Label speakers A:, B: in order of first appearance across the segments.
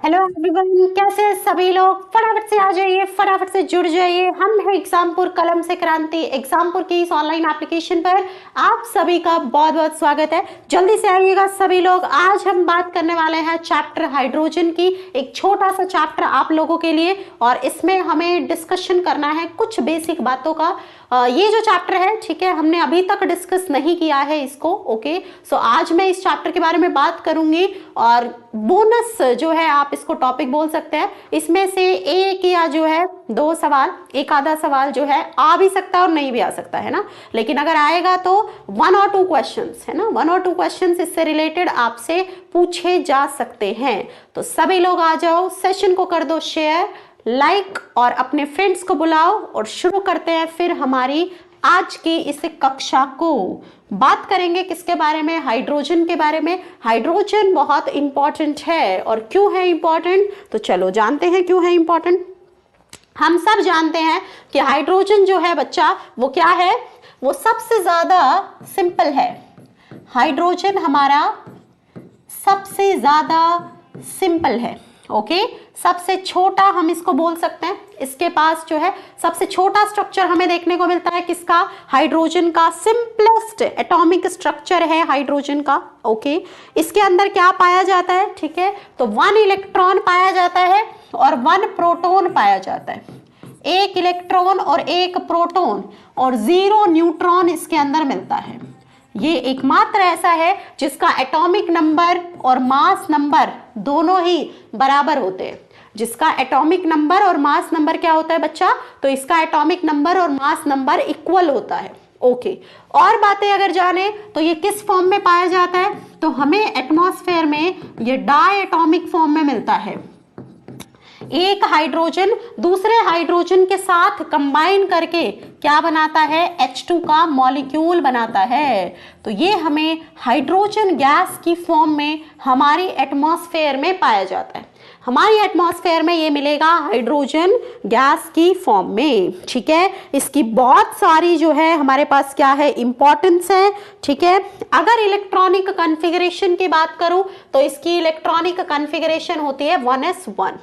A: Hello everyone, कैसे हैं सभी लोग। फटाफट से आ जाइए, फटाफट से जुड़ जाइए। हम हैं एग्जामपुर कलम से क्रांति, एग्जामपुर की इस ऑनलाइन एप्लीकेशन पर आप सभी का बहुत बहुत स्वागत है। जल्दी से आइएगा सभी लोग। आज हम बात करने वाले हैं चैप्टर हाइड्रोजन की, एक छोटा सा चैप्टर आप लोगों के लिए, और इसमें हमें डिस्कशन करना है कुछ बेसिक बातों का। ये जो चैप्टर है, ठीक है, हमने अभी तक डिस्कस नहीं किया है इसको। ओके, सो आज मैं इस चैप्टर के बारे में बात करूंगी, और बोनस जो है आप इसको टॉपिक बोल सकते हैं। इसमें से एक या जो है दो सवाल, एक आधा सवाल जो है आ भी सकता है और नहीं भी आ सकता है ना, लेकिन अगर आएगा तो 1 और 2 क्वेश्चंस है ना, 1 और 2 क्वेश्चंस इससे रिलेटेड आपसे पूछे जा सकते हैं। तो सभी लोग आ जाओ, सेशन को कर दो शेयर, लाइक, और अपने फ्रेंड्स को बुलाओ, और शुरू करते हैं फिर हमारी आज की इस कक्षा को। बात करेंगे किसके बारे में? हाइड्रोजन के बारे में। हाइड्रोजन बहुत इंपॉर्टेंट है, और क्यों है इंपॉर्टेंट तो चलो जानते हैं क्यों है इंपॉर्टेंट। हम सब जानते हैं कि हाइड्रोजन जो है बच्चा, वो क्या है? वो सबसे ज्यादा सिंपल है। हाइड्रोजन हमारा सबसे ज्यादा सिंपल है। ओके, सबसे छोटा हम इसको बोल सकते हैं। इसके पास जो है सबसे छोटा स्ट्रक्चर हमें देखने को मिलता है किसका? हाइड्रोजन का। सिंपलेस्ट एटॉमिक स्ट्रक्चर है हाइड्रोजन का। ओके, इसके अंदर क्या पाया जाता है? ठीक है, तो 1 इलेक्ट्रॉन पाया जाता है और 1 प्रोटॉन पाया जाता है। 1 इलेक्ट्रॉन और 1 प्रोटॉन और 0 न्यूट्रॉन इसके अंदर मिलता है। ये एकमात्र ऐसा है जिसका एटॉमिक नंबर और मास नंबर दोनों ही बराबर होते हैं। जिसका एटॉमिक नंबर और मास नंबर क्या होता है बच्चा? तो इसका एटॉमिक नंबर और मास नंबर इक्वल होता है। ओके, और बातें अगर जाने तो ये किस फॉर्म में पाया जाता है? तो हमें एटमॉस्फेयर में ये डाई एटॉमिक फॉर्म में मिलता है। एक हाइड्रोजन दूसरे हाइड्रोजन के साथ कंबाइन करके क्या बनाता है? H2 का मॉलिक्यूल बनाता है। तो ये हमें हाइड्रोजन गैस की फॉर्म में हमारी एटमॉस्फेयर में पाया जाता है। हमारी एटमॉस्फेयर में ये मिलेगा हाइड्रोजन गैस की फॉर्म में। ठीक है, इसकी बहुत सारी जो है हमारे पास क्या है? इंपॉर्टेंस है। ठीक है, अगर इलेक्ट्रॉनिक कॉन्फ़िगरेशन की बात करूं तो इसकी इलेक्ट्रॉनिक कॉन्फ़िगरेशन होती है 1s1।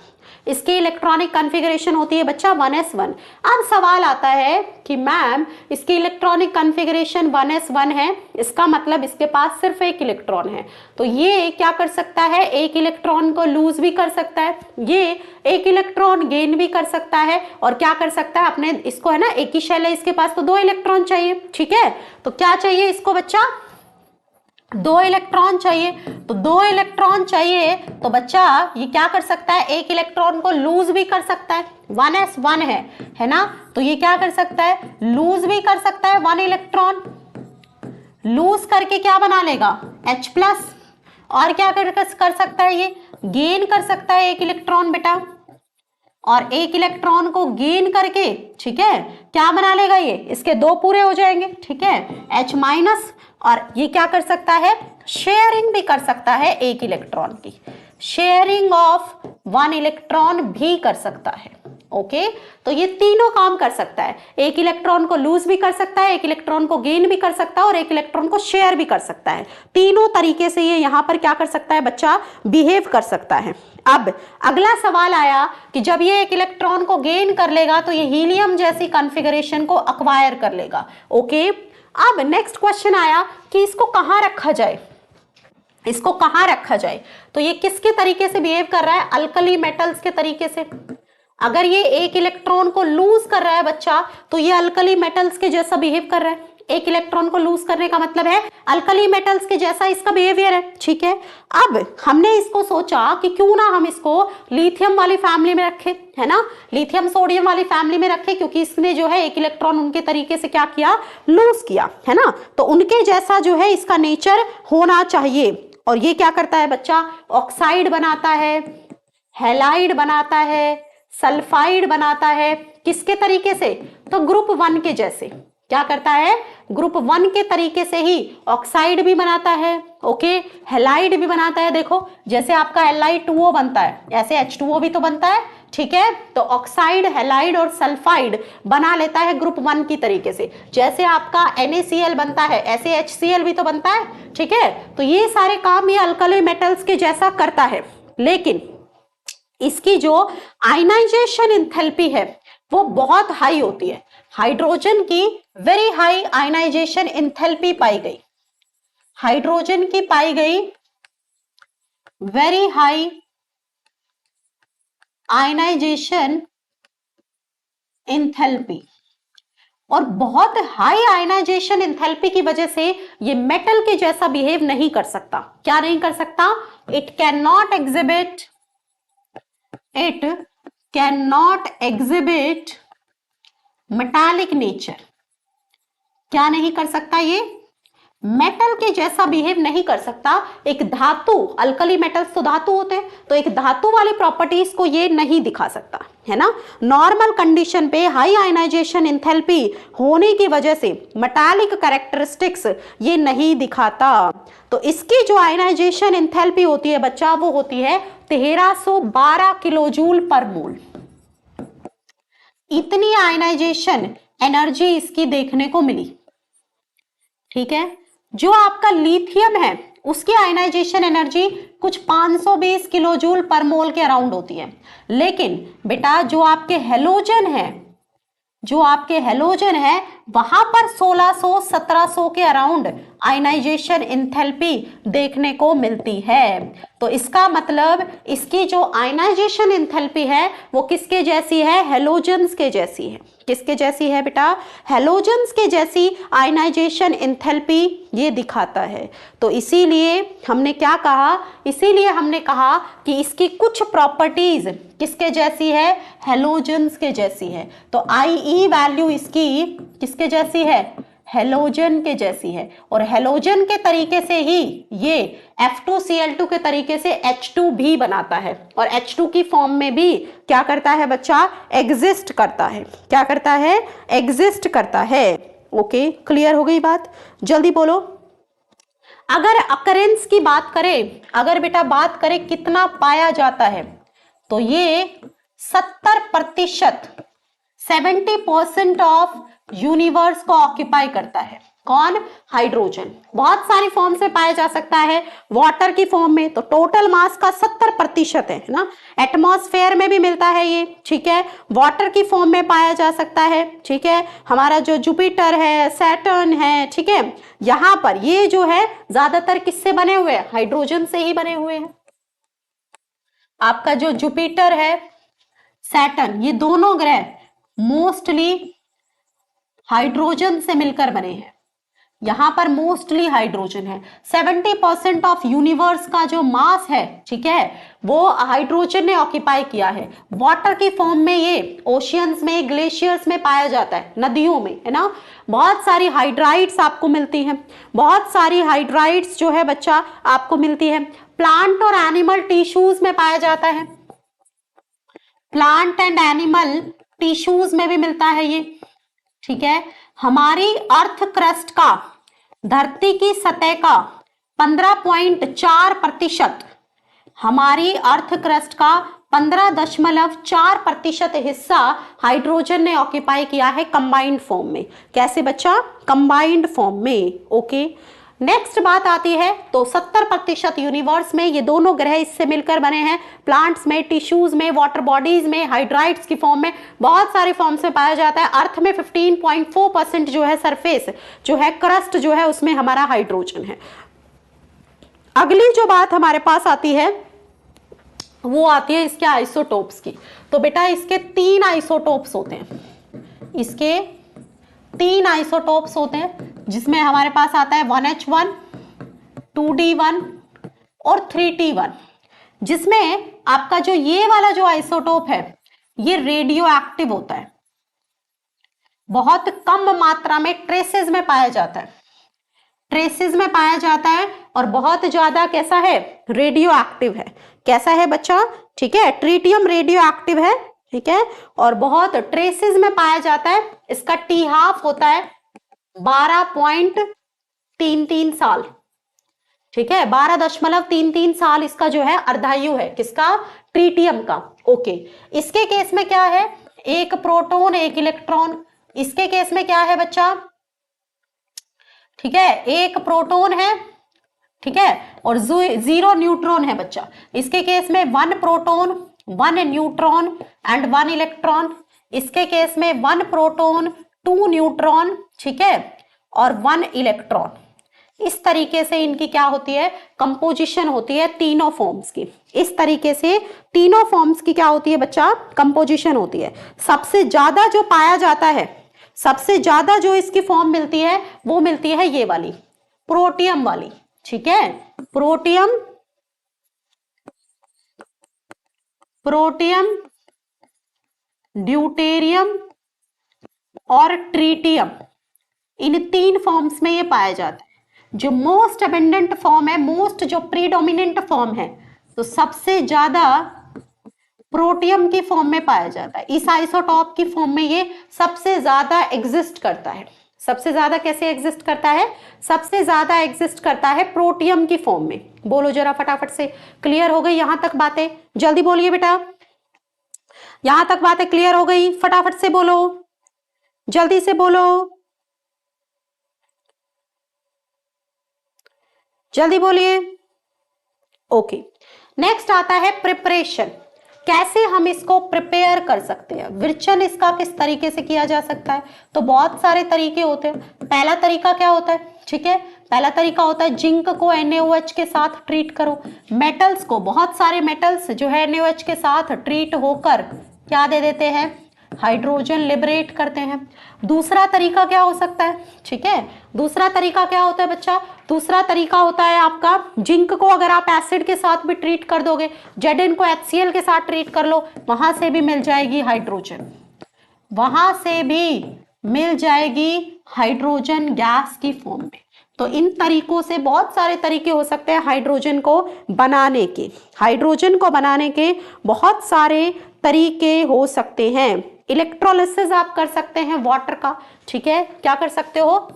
A: इसकी इलेक्ट्रॉनिक कॉन्फ़िगरेशन होती है बच्चा 1s1। अब सवाल आता है कि मैम इसकी इलेक्ट्रॉनिक कॉन्फ़िगरेशन 1s1 है, इसका मतलब इसके पास सिर्फ 1 इलेक्ट्रॉन है। तो ये क्या कर सकता है? 1 इलेक्ट्रॉन को लूज भी कर सकता है, ये 1 इलेक्ट्रॉन गेन भी कर सकता है, और क्या कर सकता है? अपने इसको है ना, एक ही शेल है इसके पास, तो 2 इलेक्ट्रॉन चाहिए। ठीक है, तो क्या चाहिए इसको बच्चा? 2 इलेक्ट्रॉन चाहिए। तो 2 इलेक्ट्रॉन चाहिए तो बच्चा ये क्या कर सकता है? 1 इलेक्ट्रॉन को लूज भी कर सकता है। 1s1 है ना, तो ये क्या कर सकता है? लूज भी कर सकता है 1 इलेक्ट्रॉन। लूज करके क्या बना लेगा? H+। और क्या कर सकता है? ये गेन कर सकता है 1 इलेक्ट्रॉन बेटा, और 1 इलेक्ट्रॉन को गेन करके, ठीक है, क्या बना लेगा? ये इसके 2 पूरे हो जाएंगे। ठीक है, H-। और ये क्या कर सकता है? शेयरिंग भी कर सकता है 1 इलेक्ट्रॉन की। शेयरिंग ऑफ 1 इलेक्ट्रॉन भी कर सकता है। ओके, तो ये तीनों काम कर सकता है। 1 इलेक्ट्रॉन को लूज भी कर सकता है, 1 इलेक्ट्रॉन को गेन भी कर सकता है, और 1 इलेक्ट्रॉन को शेयर भी कर सकता है। तीनों तरीके से ये यहां पर क्या कर सकता है बच्चा? बिहेव कर सकता है। अब अगला सवाल आया कि जब ये 1 इलेक्ट्रॉन को गेन कर लेगा तो ये हीलियम जैसी कॉन्फ़िगरेशन को अक्वायर कर लेगा। ओके, अब नेक्स्ट क्वेश्चन आया कि इसको कहां रखा जाए? इसको कहां रखा जाए? तो ये किसके तरीके से बिहेव कर रहा है? अल्कली मेटल्स के तरीके से। अगर ये 1 इलेक्ट्रॉन को लूज कर रहा है बच्चा, तो ये अल्कली मेटल्स के जैसा बिहेव कर रहा है। 1 इलेक्ट्रॉन को लूज करने का मतलब है अल्कली मेटल्स के जैसा इसका बिहेवियर है। ठीक है, अब हमने इसको सोचा कि क्यों ना हम इसको लिथियम वाली फैमिली में रखें, है ना, लिथियम सोडियम वाली फैमिली में रखें, क्योंकि इसने जो है 1 इलेक्ट्रॉन उनके तरीके से क्या किया? लूज किया, है ना, तो उनके जैसा जो है इसका नेचर होना चाहिए। और ये क्या करता है बच्चा? ऑक्साइड बनाता है, हैलाइड बनाता है, सल्फाइड बनाता है। किसके तरीके से? तो ग्रुप 1 के जैसे। क्या करता है? ग्रुप 1 के तरीके से ही ऑक्साइड भी बनाता है। ओके, हैलाइड भी बनाता है। देखो जैसे आपका Li2O बनता है, ऐसे H2O भी तो बनता है। ठीक है, तो ऑक्साइड, हैलाइड और सल्फाइड बना लेता है ग्रुप 1 की तरीके से। जैसे आपका NaCl बनता है, ऐसे HCl भी तो बनता है। ठीक है, तो ये सारे काम ये अल्कली मेटल्स के जैसा करता है। लेकिन इसकी जो आयनाइजेशन एंथैल्पी है वो बहुत हाई होती है। हाइड्रोजन की वेरी हाई आयनाइजेशन एंथैल्पी पाई गई, हाइड्रोजन की पाई गई वेरी हाई आयनाइजेशन एंथैल्पी। और बहुत हाई आयनाइजेशन एंथैल्पी की वजह से ये मेटल के जैसा बिहेव नहीं कर सकता। क्या नहीं कर सकता? It can not exhibit, it can not exhibit metallic nature. क्या नहीं कर सकता? ये मेटल के जैसा बिहेव नहीं कर सकता। एक धातु, अल्कली मेटल्स तो धातु होते हैं, तो एक धातु वाली प्रॉपर्टीज को ये नहीं दिखा सकता, है ना। नॉर्मल कंडीशन पे हाई आयनाइजेशन एंथैल्पी होने की वजह से मेटालिक कैरेक्टरिस्टिक्स ये नहीं दिखाता। तो इसकी जो आयनाइजेशन एंथैल्पी होती है बच्चा, वो होती है 1312 किलोजूल पर मोल। इतनी आयनाइजेशन एनर्जी इसकी देखने को मिली। ठीक है, जो आपका लिथियम है उसकी आयनाइजेशन एनर्जी कुछ 520 किलोजूल पर मोल के अराउंड होती है। लेकिन बेटा जो आपके हैलोजन है, जो आपके हैलोजन है वहां पर 1600-1700 के अराउंड आयनाइजेशन एंथैल्पी देखने को मिलती है। तो इसका मतलब इसकी जो आयनाइजेशन एंथैल्पी है वो किसके जैसी है? हैलोजन्स के जैसी है। किसके जैसी है बेटा? हैलोजन्स के जैसी आयनाइजेशन एंथैल्पी ये दिखाता है। तो इसीलिए हमने क्या कहा? इसीलिए हमने कहा कि इसकी कुछ प्रॉपर्टीज किसके जैसी है? हैलोजन्स के जैसी है। तो IE वैल्यू इसकी किसके जैसी है? हैलोजन के जैसी है। और हैलोजन के तरीके से ही ये F2Cl2 के तरीके से H2 भी बनाता है, और H2 की फॉर्म में भी क्या करता है बच्चा? एग्जिस्ट करता है। क्या करता है? एग्जिस्ट करता है। ओके, क्लियर हो गई बात? जल्दी बोलो। अगर अकरेंस की बात करें, अगर बेटा बात करें कितना पाया जाता है, तो ये 70%, 70% ऑफ यूनिवर्स को ऑक्यूपाई करता है। कौन? हाइड्रोजन। बहुत सारी फॉर्म से पाया जा सकता है, वाटर की फॉर्म में तो टोटल मास का 70% है ना। एटमॉस्फेयर में भी मिलता है ये, ठीक है। वाटर की फॉर्म में पाया जा सकता है, ठीक है। हमारा जो जुपिटर है, सैटर्न है, ठीक है, यहां पर ये जो है ज्यादातर किससे बने हुए हैं? हाइड्रोजन से ही बने हुए हैं। आपका जो जुपिटर है, सैटर्न, ये दोनों ग्रह मोस्टली हाइड्रोजन से मिलकर बने हैं। यहां पर मोस्टली हाइड्रोजन है। 70% ऑफ यूनिवर्स का जो मास है, ठीक है, वो हाइड्रोजन ने ऑक्यूपाई किया है। वाटर की फॉर्म में ये ओशियंस में, ग्लेशियर्स में पाया जाता है, नदियों में, है ना। बहुत सारी हाइड्राइड्स आपको मिलती हैं, बहुत सारी हाइड्राइड्स जो है बच्चा आपको मिलती है। प्लांट और एनिमल टिश्यूज में पाया जाता है, प्लांट एंड एनिमल टिश्यूज में भी मिलता है ये, ठीक है। हमारी अर्थ क्रस्ट का, धरती की सतह का 15.4%, हमारी अर्थ क्रस्ट का 15.4% हिस्सा हाइड्रोजन ने ऑक्यूपाई किया है कंबाइंड फॉर्म में। कैसे बच्चा? कंबाइंड फॉर्म में। ओके, नेक्स्ट बात आती है तो 70% यूनिवर्स में ये दोनों ग्रह इससे मिलकर बने हैं। प्लांट्स में, टिश्यूज में, वाटर बॉडीज में, हाइड्राइड्स की फॉर्म में, बहुत सारे फॉर्म से पाया जाता है। अर्थ में 15.4% जो है सरफेस जो है, क्रस्ट जो है, उसमें हमारा हाइड्रोजन है। अगली जो बात हमारे पास आती है वो आती है इसके आइसोटोप्स की। तो बेटा इसके 3 आइसोटोप्स होते हैं, इसके 3 आइसोटोप्स होते हैं, जिसमें हमारे पास आता है 1H1, 2D1 और 3T1, जिसमें आपका जो ये वाला जो आइसोटोप है ये रेडियो एक्टिव होता है, बहुत कम मात्रा में ट्रेसेस में पाया जाता है, ट्रेसेस में पाया जाता है, और बहुत ज्यादा कैसा है? रेडियो एक्टिव है। कैसा है बच्चा? ठीक है, ट्रीटियम रेडियो एक्टिव है, ठीक है, और बहुत ट्रेसेस में पाया जाता है। इसका T½ होता है 12.33 साल, ठीक है, 12.33 साल इसका जो है अर्धायु है। किसका? ट्रीटियम का। ओके, इसके केस में क्या है? एक प्रोटॉन, एक इलेक्ट्रॉन। इसके केस में क्या है बच्चा? ठीक है, एक प्रोटॉन है, ठीक है, और 0 न्यूट्रॉन है बच्चा। इसके केस में 1 प्रोटॉन, 1 न्यूट्रॉन एंड 1 इलेक्ट्रॉन। इसके केस में 1 प्रोटॉन 2 न्यूट्रॉन, ठीक है, और 1 इलेक्ट्रॉन। इस तरीके से इनकी क्या होती है, कंपोजिशन होती है तीनों फॉर्म्स की। इस तरीके से तीनों फॉर्म्स की क्या होती है बच्चा, कंपोजिशन होती है। सबसे ज्यादा जो पाया जाता है, सबसे ज्यादा जो इसकी फॉर्म मिलती है वो मिलती है ये वाली, प्रोटियम वाली, ठीक है, प्रोटियम, प्रोटियम, ड्यूटेरियम और ट्रीटियम। इन 3 फॉर्म्स में ये पाया जाता है। जो मोस्ट अबेंडेंट फॉर्म है, मोस्ट जो प्रीडोमिनेंट फॉर्म है, तो सबसे ज्यादा प्रोटियम की फॉर्म में पाया जाता है। इस आइसोटॉप की फॉर्म में ये सबसे ज्यादा एग्जिस्ट करता है। सबसे ज्यादा कैसे एग्जिस्ट करता है, सबसे ज्यादा एग्जिस्ट करता है प्रोटियम की फॉर्म में। बोलो जरा फटाफट से, क्लियर हो गई यहां तक बातें? जल्दी बोलिए बेटा, यहां तक बातें क्लियर हो गई? फटाफट से बोलो, जल्दी से बोलो, जल्दी बोलिए। ओके, नेक्स्ट आता है प्रिपरेशन। कैसे हम इसको प्रिपेयर कर सकते हैं, विरचन इसका किस तरीके से किया जा सकता है? तो बहुत सारे तरीके होते हैं। पहला तरीका क्या होता है, ठीक है, पहला तरीका होता है जिंक को NaOH के साथ ट्रीट करो। मेटल्स को, बहुत सारे मेटल्स जो है NaOH के साथ ट्रीट होकर क्या दे देते हैं, हाइड्रोजन लिबरेट करते हैं। दूसरा तरीका क्या हो सकता है, ठीक है, दूसरा तरीका क्या होता है बच्चा, दूसरा तरीका होता है आपका, जिंक को अगर आप एसिड के साथ भी ट्रीट कर दोगे, Zn को HCl के साथ ट्रीट कर लो, वहां से भी मिल जाएगी हाइड्रोजन, वहां से भी मिल जाएगी हाइड्रोजन गैस की फॉर्म में। तो इन तरीकों से बहुत सारे तरीके हो सकते हैं हाइड्रोजन को बनाने के, हाइड्रोजन को बनाने के बहुत सारे तरीके हो सकते हैं। इलेक्ट्रोलिसिस आप कर सकते हैं वाटर का, ठीक है, क्या कर सकते हो,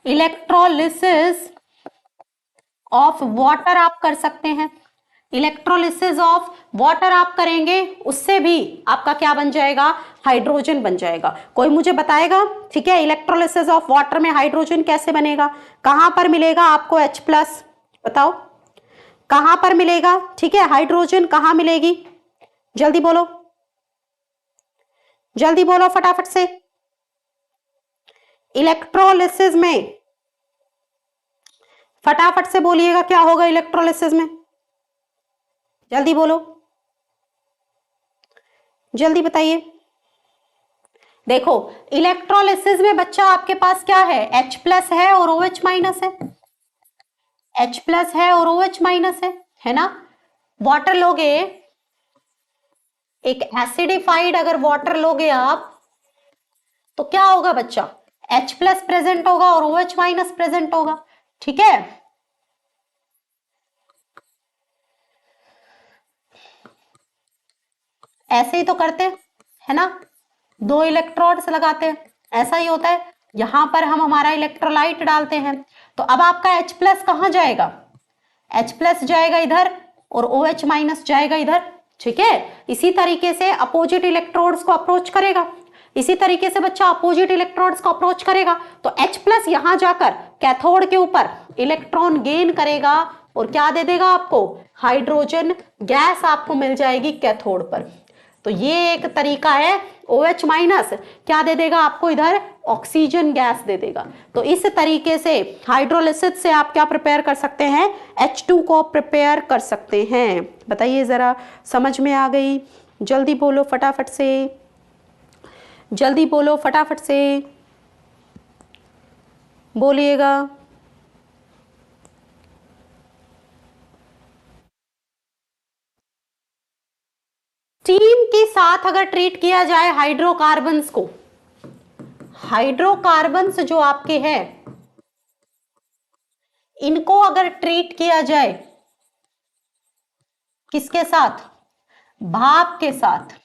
A: इलेक्ट्रोलिसिस ऑफ वाटर आप कर सकते हैं। इलेक्ट्रोलिसिस ऑफ वाटर आप करेंगे, उससे भी आपका क्या बन जाएगा, हाइड्रोजन बन जाएगा। कोई मुझे बताएगा, ठीक है, इलेक्ट्रोलिसिस ऑफ वाटर में हाइड्रोजन कैसे बनेगा, कहां पर मिलेगा आपको H+, बताओ कहां पर मिलेगा, ठीक है, हाइड्रोजन कहां मिलेगी, जल्दी बोलो, जल्दी बोलो फटाफट से। इलेक्ट्रोलिसिस में फटाफट से बोलिएगा क्या होगा इलेक्ट्रोलिसिस में, जल्दी बोलो, जल्दी बताइए। देखो इलेक्ट्रोलिसिस में बच्चा आपके पास क्या है, H+ है और OH- है, H+ है और OH- है ना। वाटर लोगे, एक एसिडिफाइड अगर वाटर लोगे आप, तो क्या होगा बच्चा, H+ प्रेजेंट होगा और OH- प्रेजेंट होगा, ठीक है। ऐसे ही तो करते हैं, है ना, 2 इलेक्ट्रोड्स लगाते हैं, ऐसा ही होता है। यहां पर हम हमारा इलेक्ट्रोलाइट डालते हैं, तो अब आपका H+ कहां जाएगा, H+ जाएगा इधर और OH- जाएगा इधर, ठीक है। इसी तरीके से अपोजिट इलेक्ट्रोड्स को अप्रोच करेगा, इसी तरीके से बच्चा अपोजिट इलेक्ट्रोड्स को अप्रोच करेगा, तो H+ यहां जाकर कैथोड के ऊपर इलेक्ट्रॉन गेन करेगा और क्या दे देगा आपको, हाइड्रोजन गैस आपको मिल जाएगी कैथोड पर। तो ये एक तरीका है, OH- क्या दे देगा आपको इधर, ऑक्सीजन गैस दे देगा। तो इस तरीके से हाइड्रोलिसिस से आप क्या प्रिपेयर कर सकते हैं, H2 को प्रिपेयर कर सकते हैं। बताइए जरा, समझ में आ गई? जल्दी बोलो फटाफट से, जल्दी बोलो फटाफट से, बोलिएगा। स्टीम के साथ अगर ट्रीट किया जाए हाइड्रोकार्बन्स को, हाइड्रोकार्बन्स जो आपके हैं इनको अगर ट्रीट किया जाए किसके साथ, भाप के साथ,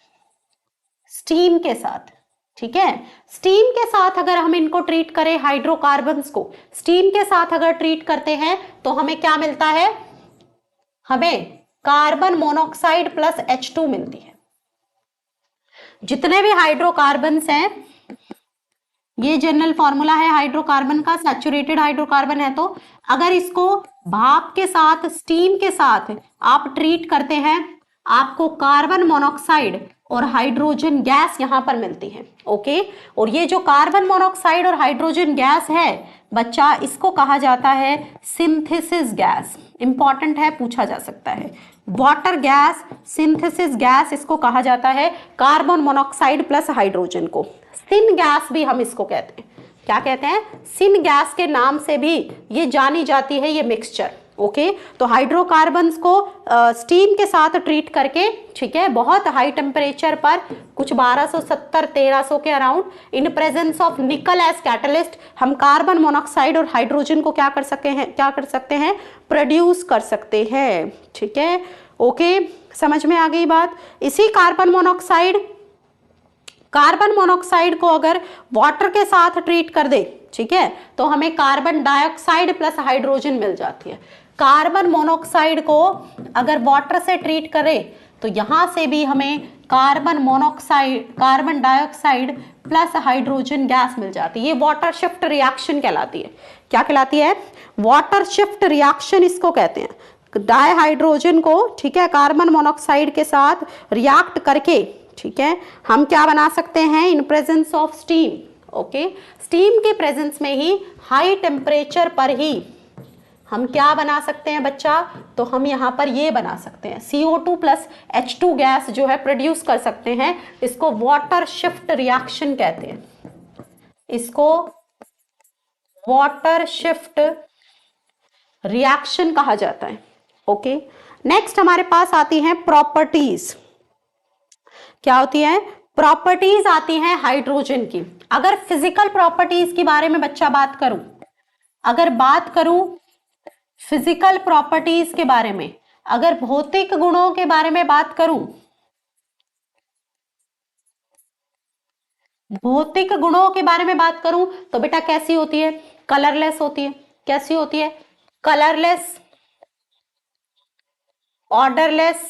A: स्टीम के साथ, ठीक है। स्टीम के साथ अगर हम इनको ट्रीट करें, हाइड्रोकार्बन्स को स्टीम के साथ अगर ट्रीट करते हैं तो हमें क्या मिलता है, हमें कार्बन मोनोऑक्साइड प्लस H2 मिलती है। जितने भी हाइड्रोकार्बन्स हैं, ये जनरल फॉर्मूला है हाइड्रोकार्बन का, सैचुरेटेड हाइड्रोकार्बन है, तो अगर इसको भाप के साथ, स्टीम के साथ आप ट्रीट करते हैं, आपको कार्बन मोनोऑक्साइड और हाइड्रोजन गैस यहां पर मिलती है। ओके, और ये जो कार्बन मोनोऑक्साइड और हाइड्रोजन गैस है बच्चा, इसको कहा जाता है सिंथेसिस गैस। इंपॉर्टेंट है, पूछा जा सकता है। वाटर गैस, सिंथेसिस गैस, इसको कहा जाता है कार्बन मोनोऑक्साइड प्लस हाइड्रोजन को। सिन गैस भी हम इसको कहते हैं। क्या कहते हैं? सिन गैस के नाम से भी ये जानी जाती है ये मिक्सचर। ओके, तो हाइड्रोकार्बन्स को स्टीम के साथ ट्रीट करके, ठीक है, बहुत हाई टेम्परेचर पर, कुछ 1270-1300 के around, in presence of nickel as catalyst, हम कार्बन मोनोऑक्साइड और हाइड्रोजन को क्या कर सकते हैं, प्रोड्यूस कर सकते हैं। ठीक है, ओके, समझ में आ गई बात। इसी कार्बन मोनोऑक्साइड को अगर वाटर के साथ ट्रीट कर दे, ठीक है, तो हमें कार्बन डाइऑक्साइड प्लस हाइड्रोजन मिल जाती है। कार्बन मोनोऑक्साइड को अगर वाटर से ट्रीट करें तो यहां से भी हमें carbon dioxide plus hydrogen gas मिल जाती है। ये वाटर शिफ्ट रिएक्शन कहलाती है। क्या कहलाती है? वाटर शिफ्ट रिएक्शन इसको कहते हैं। डाइहाइड्रोजन को, ठीक है, कार्बन मोनोऑक्साइड के साथ रिएक्ट करके, ठीक है, हम क्या बना सकते हैं इन presence of steam. Okay, steam के प्रेजेंस में ही, हाई टेम्परेचर पर ही हम क्या बना सकते हैं बच्चा? तो हम यहाँ पर ये बना सकते हैं CO2 प्लस H2 गैस जो है प्रोड्यूस कर सकते हैं। इसको वाटर शिफ्ट रिएक्शन कहते हैं। इसको वाटर शिफ्ट रिएक्शन कहा जाता है। ओके, नेक्स्ट हमारे पास आती हैं प्रॉपर्टीज। क्या होती है? प्रॉपर्टीज आती हैं हाइड्रोजन की। अगर फिजिकल प्रॉपर्टीज के बारे में बच्चा बात करूं, अगर बात करूं फिजिकल प्रॉपर्टीज के बारे में, अगर भौतिक गुणों के बारे में बात करूं, भौतिक गुणों के बारे में बात करूं तो बेटा कैसी होती है? कलरलेस होती है। कैसी होती है? कलरलेस, ऑर्डरलेस,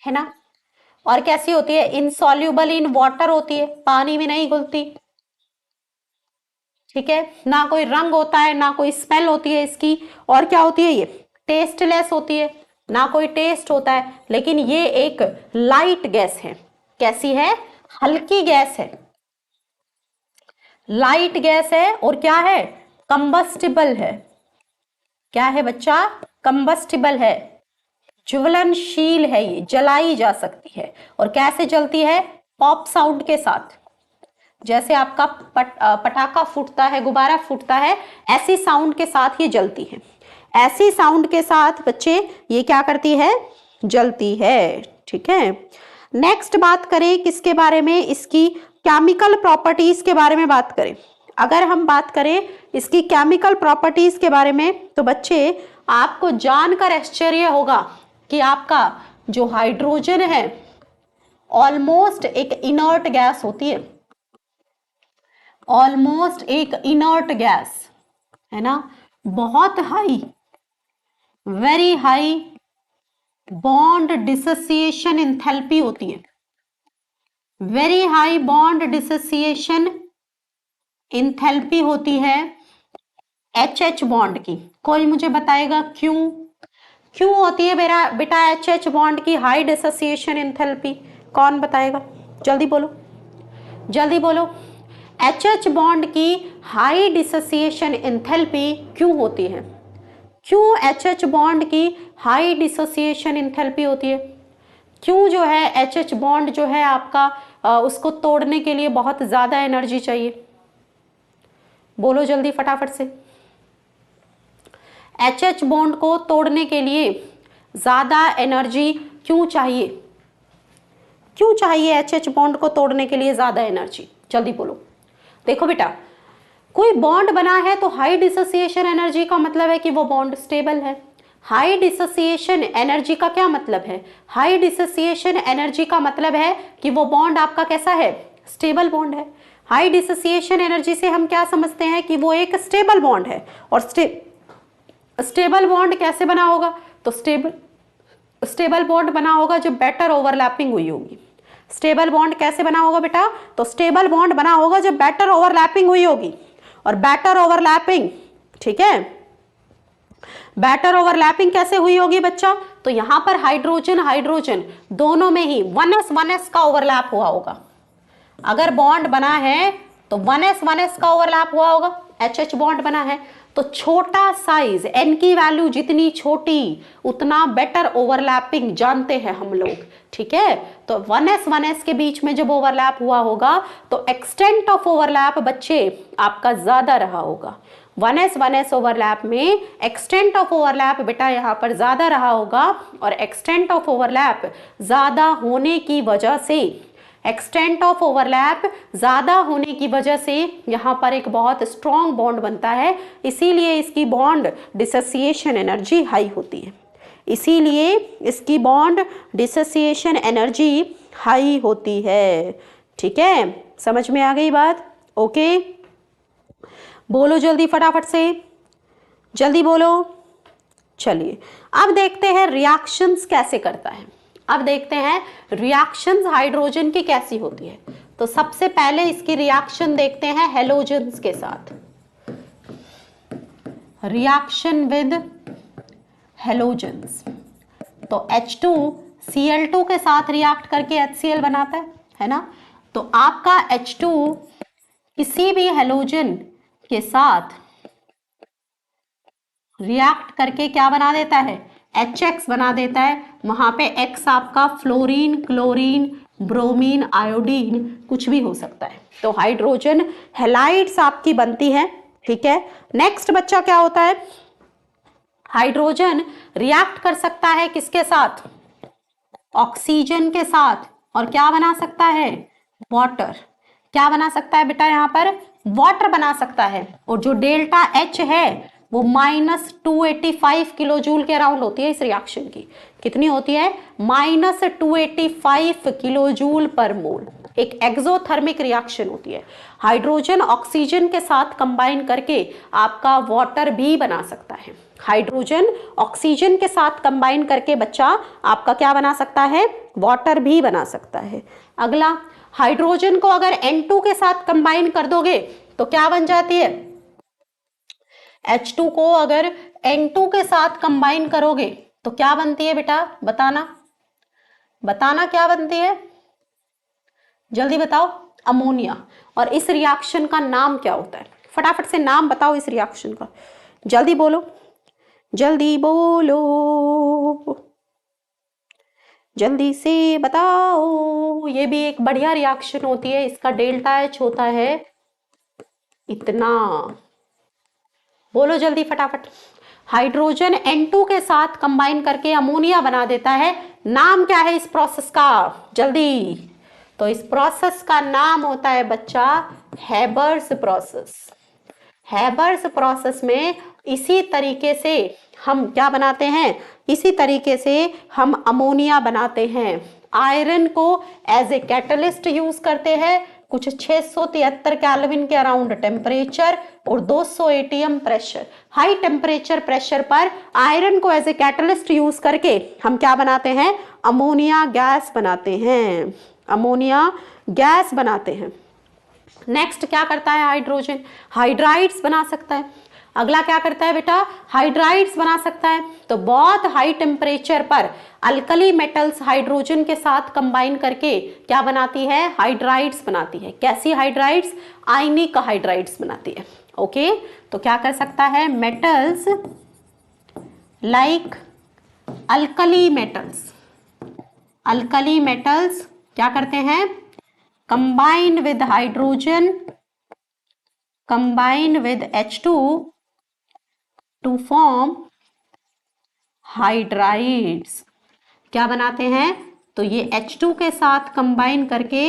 A: है ना। और कैसी होती है? इनसॉल्युबल इन वाटर होती है, पानी में नहीं घुलती। ठीक है, ना कोई रंग होता है, ना कोई स्मेल होती है इसकी। और क्या होती है? ये टेस्टलेस होती है, ना कोई टेस्ट होता है। लेकिन ये एक लाइट गैस है। कैसी है? हल्की गैस है, लाइट गैस है। और क्या है? कंबस्टिबल है। क्या है बच्चा? कंबस्टिबल है, ज्वलनशील है, ये जलाई जा सकती है। और कैसे जलती है? पॉप साउंड के साथ। जैसे आपका पटाखा फूटता है, गुब्बारा फूटता है, ऐसी साउंड के साथ ये जलती है। ऐसी साउंड के साथ बच्चे ये क्या करती है? जलती है। ठीक है, नेक्स्ट बात करें किसके बारे में? इसकी केमिकल प्रॉपर्टीज के बारे में बात करें। अगर हम बात करें इसकी केमिकल प्रॉपर्टीज के बारे में तो बच्चे आपको जानकर आश्चर्य होगा कि आपका जो हाइड्रोजन है ऑलमोस्ट एक इनर्ट गैस होती है। ऑलमोस्ट एक इनर्ट गैस है ना। बहुत high, very high bond dissociation enthalpy होती है। Very high bond dissociation enthalpy होती है HH बॉन्ड की। कोई मुझे बताएगा क्यों? क्यों होती है बेटा HH बॉन्ड की हाई डिसोसिएशन एंथैल्पी? कौन बताएगा? जल्दी बोलो, जल्दी बोलो। HH बॉन्ड की हाई डिसोसिएशन एंथैल्पी क्यों होती है? क्यों HH बॉन्ड की हाई डिसोसिएशन एंथैल्पी होती है? क्यों जो है HH बॉन्ड जो है आपका उसको तोड़ने के लिए बहुत ज्यादा एनर्जी चाहिए? बोलो जल्दी फटाफट से। HH बॉन्ड को तोड़ने के लिए ज्यादा एनर्जी क्यों चाहिए? क्यों चाहिए HH बॉन्ड को तोड़ने के लिए ज्यादा एनर्जी? जल्दी बोलो। देखो बेटा, कोई बॉन्ड बना है तो हाई डिसोसिएशन एनर्जी का मतलब है कि वो बॉन्ड स्टेबल है। हाई डिसोसिएशन एनर्जी का क्या मतलब है? हाई डिसोसिएशन एनर्जी का मतलब है कि वो बॉन्ड आपका कैसा है? स्टेबल बॉन्ड है। हाई डिसोसिएशन एनर्जी से हम क्या समझते हैं कि वो एक स्टेबल बॉन्ड है। और स्टेबल बॉन्ड कैसे बना होगा? तो स्टेबल बॉन्ड बना होगा जब बेटर ओवरलैपिंग हुई होगी। स्टेबल बॉन्ड कैसे बना होगा बेटा? तो स्टेबल बॉन्ड बना होगा जब बेटर ओवरलैपिंग हुई होगी। और बेटर ओवरलैपिंग, ठीक है, बेटर ओवरलैपिंग कैसे हुई होगी बच्चा? तो यहाँ पर हाइड्रोजन हाइड्रोजन दोनों में ही 1s का ओवरलैप हुआ होगा। अगर बॉन्ड बना है तो 1s का ओवरलैप हुआ होगा, HH बॉन्ड बना है तो छोटा साइज, n की वैल्यू जितनी छोटी उतना बेटर ओवरलैपिंग जानते हैं हम लोग, ठीक है। तो 1s के बीच में जब ओवरलैप हुआ होगा तो एक्सटेंट ऑफ ओवरलैप बच्चे आपका ज्यादा रहा होगा। 1s ओवरलैप में एक्सटेंट ऑफ ओवरलैप बेटा यहाँ पर ज्यादा रहा होगा, और एक्सटेंट ऑफ ओवरलैप ज्यादा होने की वजह से, एक्सटेंट ऑफ ओवरलैप ज्यादा होने की वजह से यहाँ पर एक बहुत स्ट्रॉन्ग बॉन्ड बनता है, इसीलिए इसकी बॉन्ड डिसोसिएशन एनर्जी हाई होती है, इसीलिए इसकी बॉन्ड डिसोसिएशन एनर्जी हाई होती है, ठीक है। समझ में आ गई बात? ओके, बोलो जल्दी फटाफट से, जल्दी बोलो। चलिए अब देखते हैं रिएक्शंस कैसे करता है। अब देखते हैं रिएक्शंस हाइड्रोजन की कैसी होती है। तो सबसे पहले इसकी रिएक्शन देखते हैं हेलोजन्स के साथ। रिएक्शन विद हेलोजन्स, तो H2Cl2 के साथ रिएक्ट करके HCl बनाता है ना। तो आपका H2 किसी भी हेलोजन के साथ रिएक्ट करके क्या बना देता है, HX बना देता है। वहां पे X आपका फ्लोरीन, क्लोरीन, ब्रोमीन, आयोडीन कुछ भी हो सकता है। तो हाइड्रोजन हैलाइड्स आपकी बनती है, ठीक है। नेक्स्ट बच्चा क्या होता है, हाइड्रोजन रिएक्ट कर सकता है किसके साथ, ऑक्सीजन के साथ, और क्या बना सकता है, वाटर। क्या बना सकता है बेटा, यहाँ पर वाटर बना सकता है। और जो डेल्टा H है वो -285 किलो जूल के अराउंड होती है इस रिएक्शन की। कितनी होती है, -285 किलो जूल पर मोल। एक एक्सोथर्मिक रिएक्शन होती है। हाइड्रोजन ऑक्सीजन के साथ कंबाइन करके आपका वाटर भी बना सकता है। हाइड्रोजन ऑक्सीजन के साथ कंबाइन करके बच्चा आपका क्या बना सकता है, वाटर भी बना सकता है। अगला, हाइड्रोजन को अगर N2 के साथ कंबाइन कर दोगे तो क्या बन जाती है, H2 को अगर N2 के साथ कंबाइन करोगे तो क्या बनती है बेटा, बताना बताना क्या बनती है, जल्दी बताओ, अमोनिया। और इस रिएक्शन का नाम क्या होता है, फटाफट से नाम बताओ इस रिएक्शन का, जल्दी बोलो, जल्दी बोलो, जल्दी से बताओ। ये भी एक बढ़िया रिएक्शन होती है। इसका डेल्टा H होता है इतना, बोलो जल्दी फटाफट। हाइड्रोजन N2 के साथ कंबाइन करके अमोनिया बना देता है। नाम क्या है इस प्रोसेस का, जल्दी। तो इस प्रोसेस का नाम होता है बच्चा हैबर्स प्रोसेस। हैबर्स प्रोसेस में इसी तरीके से हम क्या बनाते हैं, इसी तरीके से हम अमोनिया बनाते हैं। आयरन को एज ए कैटलिस्ट यूज करते हैं, कुछ 673 केल्विन के अराउंड टेम्परेचर और 200 ATM pressure. High temperature pressure पर आयरन को एज ए कैटलिस्ट यूज करके हम क्या बनाते हैं, अमोनिया गैस बनाते हैं, अमोनिया गैस बनाते हैं। नेक्स्ट क्या करता है हाइड्रोजन, हाइड्राइड्स बना सकता है। अगला क्या करता है बेटा, हाइड्राइड्स बना सकता है। तो बहुत हाई टेम्परेचर पर अल्कली मेटल्स हाइड्रोजन के साथ कंबाइन करके क्या बनाती है, हाइड्राइड्स बनाती है। कैसी हाइड्राइड्स, आयनिक हाइड्राइड्स बनाती है। ओके, तो क्या कर सकता है, metals like alkali metals, alkali metals क्या करते हैं, combine with hydrogen, combine with H2 to form hydrides. क्या बनाते हैं, तो ये H2 के साथ कंबाइन करके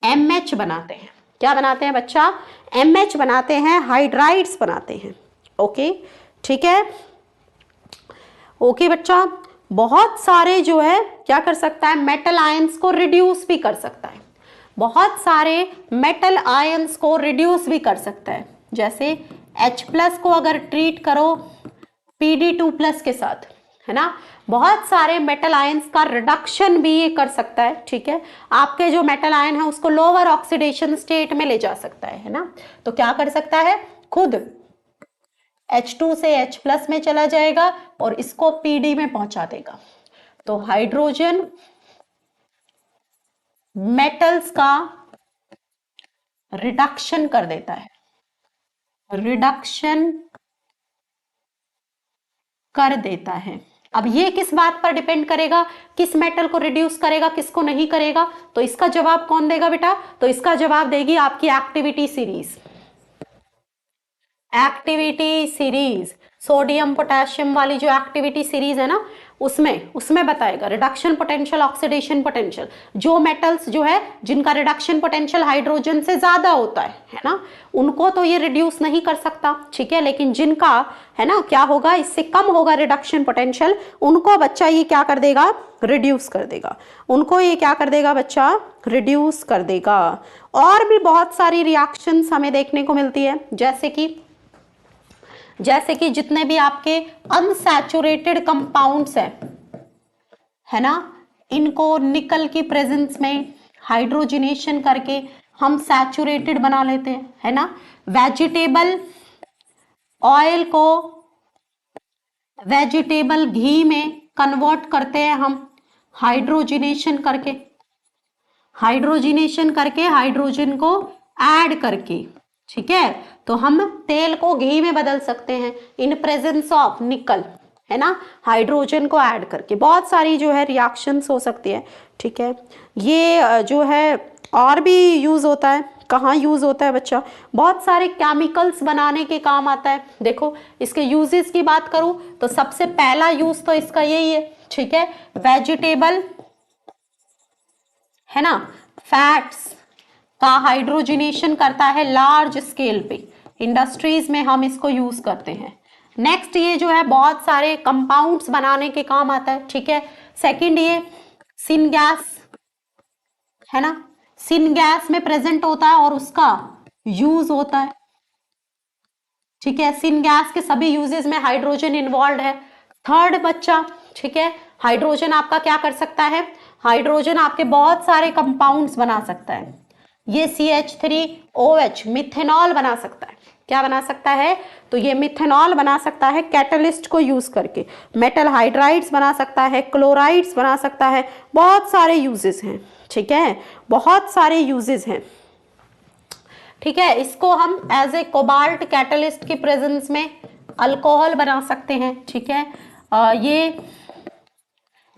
A: MH बनाते हैं। क्या बनाते हैं बच्चा, MH बनाते हैं, हाइड्राइड्स बनाते हैं। ओके, ठीक है। ओके बच्चा, बहुत सारे जो है क्या कर सकता है, मेटल आयंस को रिड्यूस भी कर सकता है, बहुत सारे मेटल आयंस को रिड्यूस भी कर सकता है। जैसे H+ को अगर ट्रीट करो Pd2+ के साथ, है ना, बहुत सारे मेटल आयंस का रिडक्शन भी ये कर सकता है। ठीक है, आपके जो मेटल आयन है उसको लोअर ऑक्सीडेशन स्टेट में ले जा सकता है ना। तो क्या कर सकता है, खुद H2 से H+ में चला जाएगा और इसको PD में पहुंचा देगा। तो हाइड्रोजन मेटल्स का रिडक्शन कर देता है, रिडक्शन कर देता है। अब ये किस बात पर डिपेंड करेगा, किस मेटल को रिड्यूस करेगा, किसको नहीं करेगा? तो इसका जवाब कौन देगा बेटा? तो इसका जवाब देगी आपकी activity series. Activity series, sodium potassium वाली जो एक्टिविटी सीरीज है ना, उसमें बताएगा रिडक्शन पोटेंशियल, ऑक्सीडेशन पोटेंशियल। जो मेटल्स जो है जिनका रिडक्शन पोटेंशियल हाइड्रोजन से ज्यादा होता है ना, उनको तो ये रिड्यूस नहीं कर सकता, ठीक है। लेकिन जिनका है ना क्या होगा, इससे कम होगा रिडक्शन पोटेंशियल, उनको बच्चा ये क्या कर देगा, रिड्यूस कर देगा। उनको ये क्या कर देगा बच्चा, रिड्यूस कर देगा। और भी बहुत सारी रिएक्शंस हमें देखने को मिलती है, जैसे कि जितने भी आपके अनसैचुरेटेड कंपाउंड्स है ना, इनको निकल की प्रेजेंस में हाइड्रोजनेशन करके हम सैचुरेटेड बना लेते हैं, है ना। वेजिटेबल ऑयल को वेजिटेबल घी में कन्वर्ट करते हैं हम हाइड्रोजनेशन करके हाइड्रोजन को ऐड करके, ठीक है। तो हम तेल को घी में बदल सकते हैं इन प्रेजेंस ऑफ निकल, है ना, हाइड्रोजन को ऐड करके। बहुत सारी जो है रिएक्शंस हो सकती है, ठीक है। ये जो है और भी यूज होता है, कहाँ यूज होता है बच्चा, बहुत सारे केमिकल्स बनाने के काम आता है। देखो इसके यूजेस की बात करूं तो सबसे पहला यूज तो इसका यही है, ठीक है, वेजिटेबल है ना, फैट्स का हाइड्रोजनेशन करता है लार्ज स्केल पे, इंडस्ट्रीज में हम इसको यूज करते हैं। नेक्स्ट ये जो है बहुत सारे कंपाउंड्स बनाने के काम आता है, ठीक है। सेकंड ये सिन गैस है ना, सिन गैस में प्रेजेंट होता है और उसका यूज होता है, ठीक है। सिन गैस के सभी यूजेस में हाइड्रोजन इन्वॉल्व है। थर्ड बच्चा, ठीक है, हाइड्रोजन आपका क्या कर सकता है, हाइड्रोजन आपके बहुत सारे कंपाउंड्स बना सकता है। ये CH3OH मिथेनॉल बना सकता है। क्या बना सकता है, तो ये मिथेनॉल बना सकता है कैटलिस्ट को यूज करके। मेटल हाइड्राइड्स बना सकता है, क्लोराइड्स बना सकता है, बहुत सारे यूजेस हैं, ठीक है, बहुत सारे यूजेस हैं, ठीक है। इसको हम एज ए कोबाल्ट कैटलिस्ट की प्रेजेंस में अल्कोहल बना सकते हैं, ठीक है। ये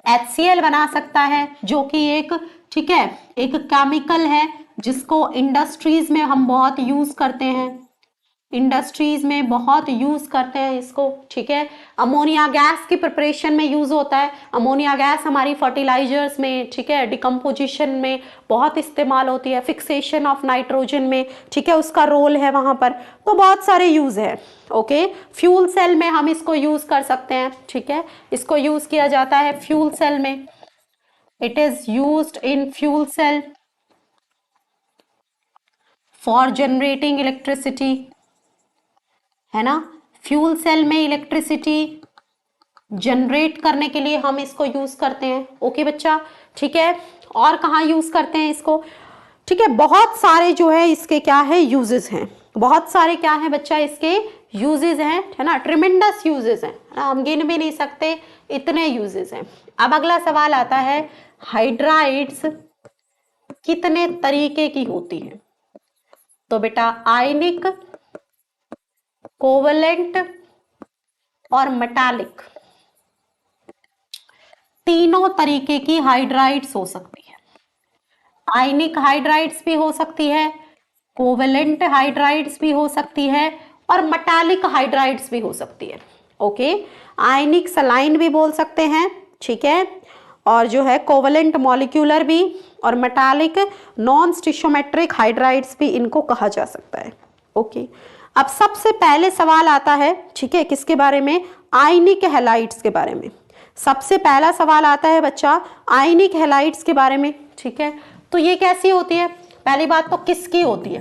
A: HCl बना सकता है जो कि एक, ठीक है, एक केमिकल है जिसको इंडस्ट्रीज में हम बहुत यूज करते हैं, इंडस्ट्रीज में बहुत यूज करते हैं इसको, ठीक है। अमोनिया गैस की प्रिपरेशन में यूज होता है। अमोनिया गैस हमारी फर्टिलाइजर्स में, ठीक है, डिकम्पोजिशन में बहुत इस्तेमाल होती है, फिक्सेशन ऑफ नाइट्रोजन में, ठीक है, उसका रोल है वहां पर। तो बहुत सारे यूज है, ओके। फ्यूल सेल में हम इसको यूज कर सकते हैं, ठीक है, इसको यूज किया जाता है फ्यूल सेल में। It is used in fuel cell for generating electricity, है ना। फ्यूल सेल में इलेक्ट्रिसिटी जनरेट करने के लिए हम इसको यूज करते हैं, ओके बच्चा, ठीक है। और कहाँ यूज करते हैं इसको, ठीक है, बहुत सारे जो है इसके क्या है यूजेस हैं, बहुत सारे क्या है बच्चा इसके यूजेस हैं, है ना, ट्रिमेंडस यूजेस हैं, हम गिन भी नहीं सकते, इतने यूजेस हैं। अब अगला सवाल आता है, हाइड्राइड्स कितने तरीके की होती है? तो बेटा आयनिक, कोवलेंट और मेटालिक, तीनों तरीके की हाइड्राइड्स हो सकती है। आयनिक हाइड्राइड्स भी हो सकती है, कोवलेंट हाइड्राइड्स भी हो सकती है और मेटालिक हाइड्राइड्स भी हो सकती है, ओके। आयनिक सलाइन भी बोल सकते हैं, ठीक है, और जो है कोवलेंट मॉलिक्यूलर भी, और मेटालिक नॉन स्टिशोमेट्रिक हाइड्राइड्स भी इनको कहा जा सकता है, ओके। अब सबसे पहले सवाल आता है, ठीक है, किसके बारे में, आयनिक हैलाइड्स के बारे में। सबसे पहला सवाल आता है बच्चा आयनिक हैलाइड्स के बारे में, ठीक है। तो ये कैसी होती है, पहली बात तो किसकी होती है,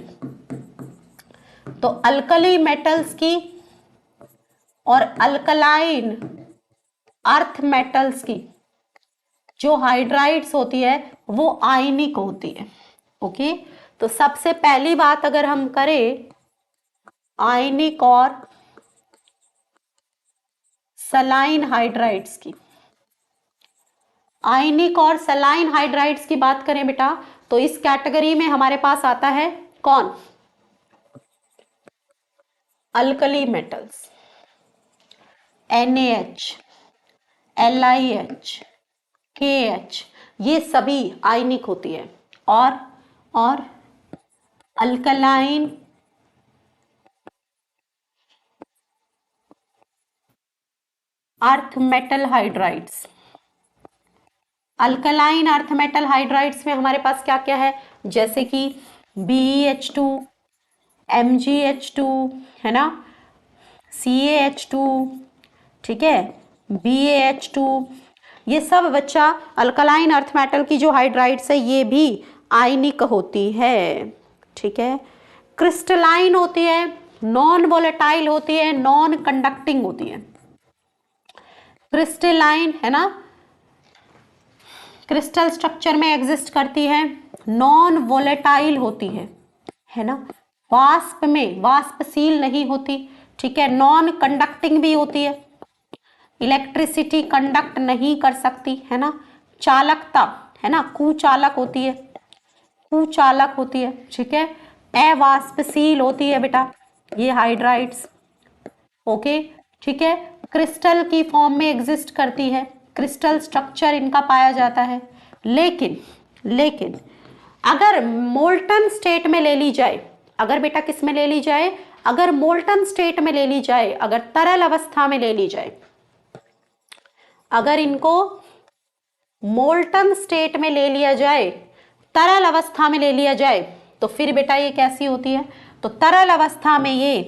A: तो अल्कली मेटल्स की और अल्कलाइन अर्थ मेटल्स की जो हाइड्राइड्स होती है वो आयनिक होती है, ओके। तो सबसे पहली बात अगर हम करें आयनिक और सलाइन हाइड्राइड्स की, आयनिक और सलाइन हाइड्राइड्स की बात करें बेटा तो इस कैटेगरी में हमारे पास आता है कौन, alkali metals, NaH, LiH, KH, ये सभी आयनिक होती है। और alkaline earth metal hydrides, alkaline earth metal hydrides में हमारे पास क्या क्या है, जैसे कि BeH2, MgH2 है ना, CaH2, ठीक है, BaH2, ये सब बच्चा अल्कलाइन अर्थ मेटल की जो हाइड्राइड्स है ये भी आयनिक होती है, ठीक है। क्रिस्टलाइन होती है, नॉन वोलेटाइल होती है, नॉन कंडक्टिंग होती है। क्रिस्टलाइन है ना, क्रिस्टल स्ट्रक्चर में एग्जिस्ट करती है, नॉन वोलेटाइल होती है ना, वाष्प में वाष्पशील नहीं होती, ठीक है, नॉन कंडक्टिंग भी होती है, इलेक्ट्रिसिटी कंडक्ट नहीं कर सकती है ना, चालकता है ना, कुचालक होती है, कुचालक होती है, ठीक है, अवाष्पशील होती है बेटा ये हाइड्राइड्स, ओके, ठीक है, क्रिस्टल की फॉर्म में एग्जिस्ट करती है, क्रिस्टल स्ट्रक्चर इनका पाया जाता है। लेकिन अगर मोल्टन स्टेट में ले ली जाए, अगर बेटा किस में ले ली जाए, अगर मोल्टन स्टेट में ले ली जाए, अगर तरल अवस्था में ले ली जाए, अगर इनको मोल्टन स्टेट में ले लिया जाए, तरल अवस्था में ले लिया जाए, तो फिर बेटा ये कैसी होती है, तो तरल अवस्था में ये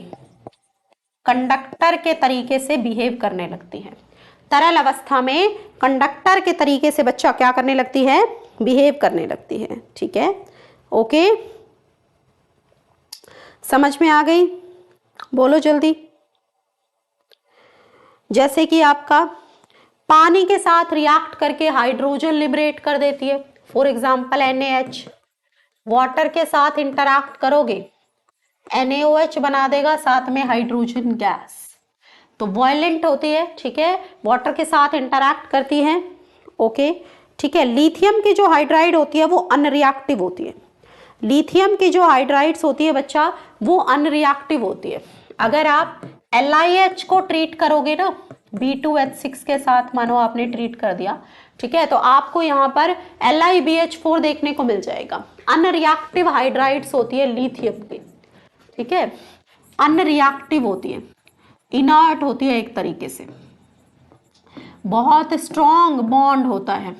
A: कंडक्टर के तरीके से बिहेव करने लगती है, तरल अवस्था में कंडक्टर के तरीके से बच्चा क्या करने लगती है, बिहेव करने लगती है, ठीक है, ओके, समझ में आ गई, बोलो जल्दी। जैसे कि आपका पानी के साथ रिएक्ट करके हाइड्रोजन लिबरेट कर देती है, फॉर एग्जाम्पल NaH, वाटर के साथ इंटरैक्ट करोगे NaOH बना देगा, साथ में हाइड्रोजन गैस, तो वॉयलेंट होती है, ठीक है, वाटर के साथ इंटरैक्ट करती है, ओके, ठीक है। लिथियम की जो हाइड्राइड होती है वो अनरिएक्टिव होती है, लिथियम की जो हाइड्राइड्स होती है बच्चा वो अनरिएक्टिव होती है। अगर आप LiH को ट्रीट करोगे ना B2H6 के साथ, मानो आपने ट्रीट कर दिया, ठीक है, तो आपको यहाँ पर LiBH4 देखने को मिल जाएगा। अनरिएक्टिव हाइड्राइड्स होती है लिथियम की, ठीक है, अनरिएक्टिव होती है, इनर्ट होती है, एक तरीके से बहुत स्ट्रॉन्ग बॉन्ड होता है,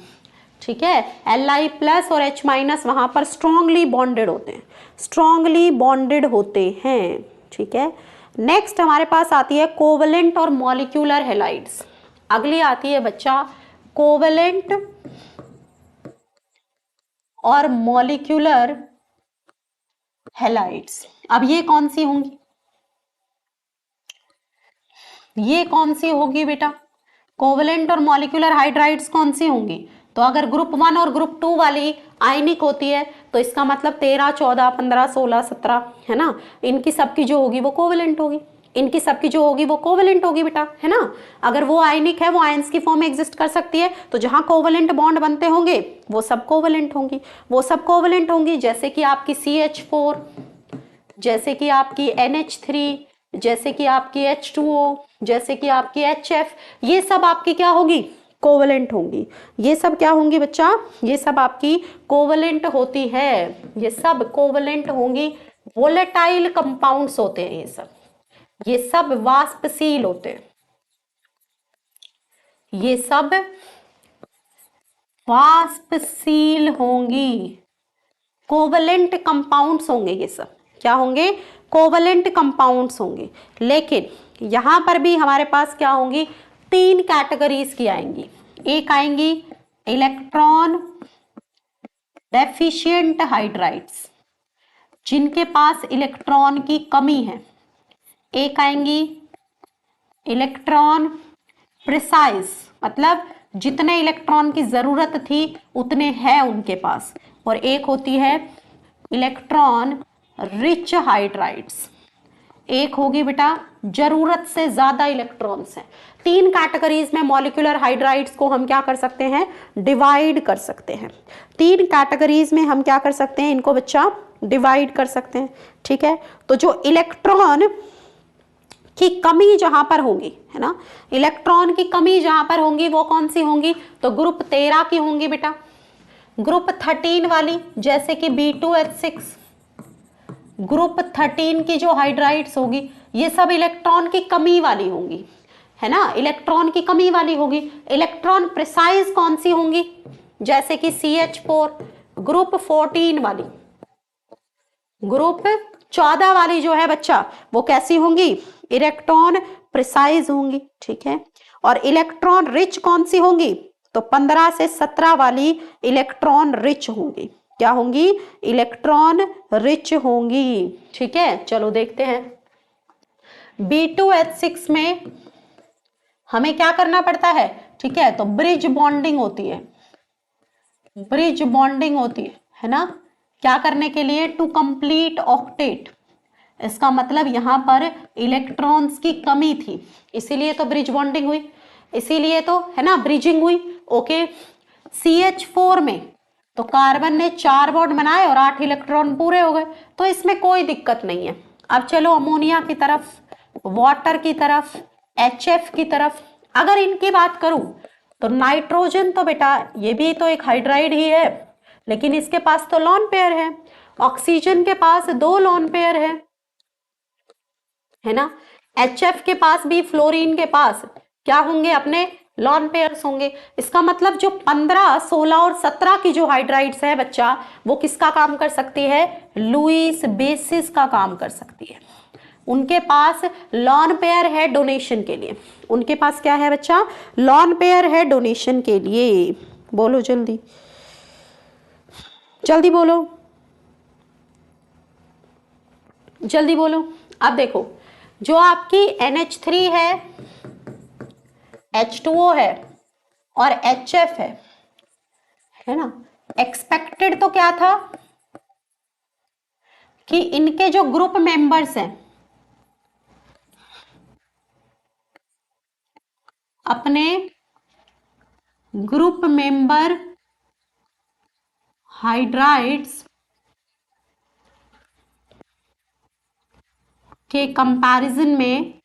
A: ठीक है, Li+ और H- वहां पर स्ट्रॉन्गली बॉन्डेड होते हैं, स्ट्रॉन्गली बॉन्डेड होते हैं, ठीक है। नेक्स्ट हमारे पास आती है कोवलेंट और मॉलिक्यूलर हेलाइड्स, अगली आती है बच्चा कोवलेंट और मॉलिक्यूलर हेलाइड्स। अब ये कौन सी होंगी, ये कौन सी होगी बेटा, कोवलेंट और मॉलिक्यूलर हाइड्राइड्स कौन सी होंगी, तो अगर ग्रुप 1 और ग्रुप 2 वाली आयनिक होती है तो इसका मतलब 13, 14, 15, 16, 17 है ना, इनकी सबकी जो होगी वो कोवलेंट होगी, इनकी सबकी जो होगी वो कोवलेंट होगी बेटा, है ना। अगर वो आयनिक है, वो आयंस की फॉर्म में एग्जिस्ट कर सकती है, तो जहां कोवलेंट बॉन्ड बनते होंगे वो सब कोवलेंट होंगी, वो सब कोवलेंट होंगी, जैसे कि आपकी CH4, जैसे कि आपकी NH3, जैसे कि आपकी H2O, जैसे कि आपकी HF, ये सब आपकी क्या होगी, कोवलेंट होंगी। ये सब क्या होंगी बच्चा, ये सब आपकी कोवलेंट होती है, ये सब कोवलेंट होंगी, वोलेटाइल कंपाउंड्स होते हैं ये सब वाष्पशील होते हैं, ये सब वाष्पशील होंगी, कोवलेंट कंपाउंड्स होंगे, ये सब क्या होंगे, कोवलेंट कंपाउंड्स होंगे। लेकिन यहां पर भी हमारे पास क्या होंगी, 3 कैटेगरीज की आएंगी, एक आएंगी इलेक्ट्रॉन डेफिशिएंट हाइड्राइड्स, जिनके पास इलेक्ट्रॉन की कमी है, एक आएंगी इलेक्ट्रॉन प्रिसाइज, मतलब जितने इलेक्ट्रॉन की जरूरत थी उतने हैं उनके पास, और एक होती है इलेक्ट्रॉन रिच हाइड्राइड्स, एक होगी बेटा जरूरत से ज्यादा इलेक्ट्रॉन्स हैं। 3 कैटेगरीज में मॉलिक्यूलर हाइड्राइड्स को हम क्या कर सकते हैं, डिवाइड कर सकते हैं। 3 कैटेगरीज में हम क्या कर सकते हैं, इनको बच्चा डिवाइड कर सकते हैं। ठीक है, तो जो इलेक्ट्रॉन की कमी जहां पर होगी, है ना, इलेक्ट्रॉन की कमी जहां पर होंगी वो कौन सी होंगी, तो ग्रुप 13 की होंगी बेटा। ग्रुप 13 वाली जैसे कि B2H6, ग्रुप 13 की जो हाइड्राइड्स होगी ये सब इलेक्ट्रॉन की कमी वाली होंगी, है ना, इलेक्ट्रॉन की कमी वाली होगी। इलेक्ट्रॉन प्रिसाइज कौन सी होंगी, जैसे कि CH4, ग्रुप 14 वाली, ग्रुप 14 वाली जो है बच्चा वो कैसी होंगी, इलेक्ट्रॉन प्रिसाइज होंगी। ठीक है, और इलेक्ट्रॉन रिच कौन सी होंगी, तो 15 से 17 वाली इलेक्ट्रॉन रिच होंगी। क्या होंगी, इलेक्ट्रॉन रिच होंगी। ठीक है, चलो देखते हैं। B2H6 में हमें क्या करना पड़ता है, ठीक है, तो ब्रिज बॉन्डिंग होती है, ब्रिज बॉन्डिंग होती है ना, क्या करने के लिए, टू कंप्लीट ऑक्टेट। इसका मतलब यहां पर इलेक्ट्रॉन्स की कमी थी, इसीलिए तो ब्रिज बॉन्डिंग हुई, इसीलिए तो, है ना, ब्रिजिंग हुई। ओके, CH4 में तो कार्बन ने 4 बॉन्ड बनाए और 8 इलेक्ट्रॉन पूरे हो गए, तो इसमें कोई दिक्कत नहीं है। अब चलो अमोनिया की तरफ, वाटर की तरफ, HF की तरफ। अगर इनकी बात करूं तो नाइट्रोजन तो बेटा ये भी तो एक हाइड्राइड ही है, लेकिन इसके पास तो लॉन पेयर है। ऑक्सीजन के पास 2 लॉन पेयर है ना। HF के पास भी, फ्लोरीन के पास क्या होंगे, अपने लॉन पेयर्स होंगे। इसका मतलब जो 15, 16 और 17 की जो हाइड्राइड्स है बच्चा, वो किसका काम कर सकती है, लुईस बेसिस का काम कर सकती है। उनके पास लॉन पेयर है डोनेशन के लिए, उनके पास क्या है बच्चा, लॉन पेयर है डोनेशन के लिए। बोलो जल्दी, जल्दी बोलो, जल्दी बोलो। अब देखो, जो आपकी NH3 है, H2O है और HF है ना, एक्सपेक्टेड तो क्या था कि इनके जो ग्रुप मेंबर्स हैं अपने ग्रुप मेंबर हाइड्राइड्स के कंपैरिजन में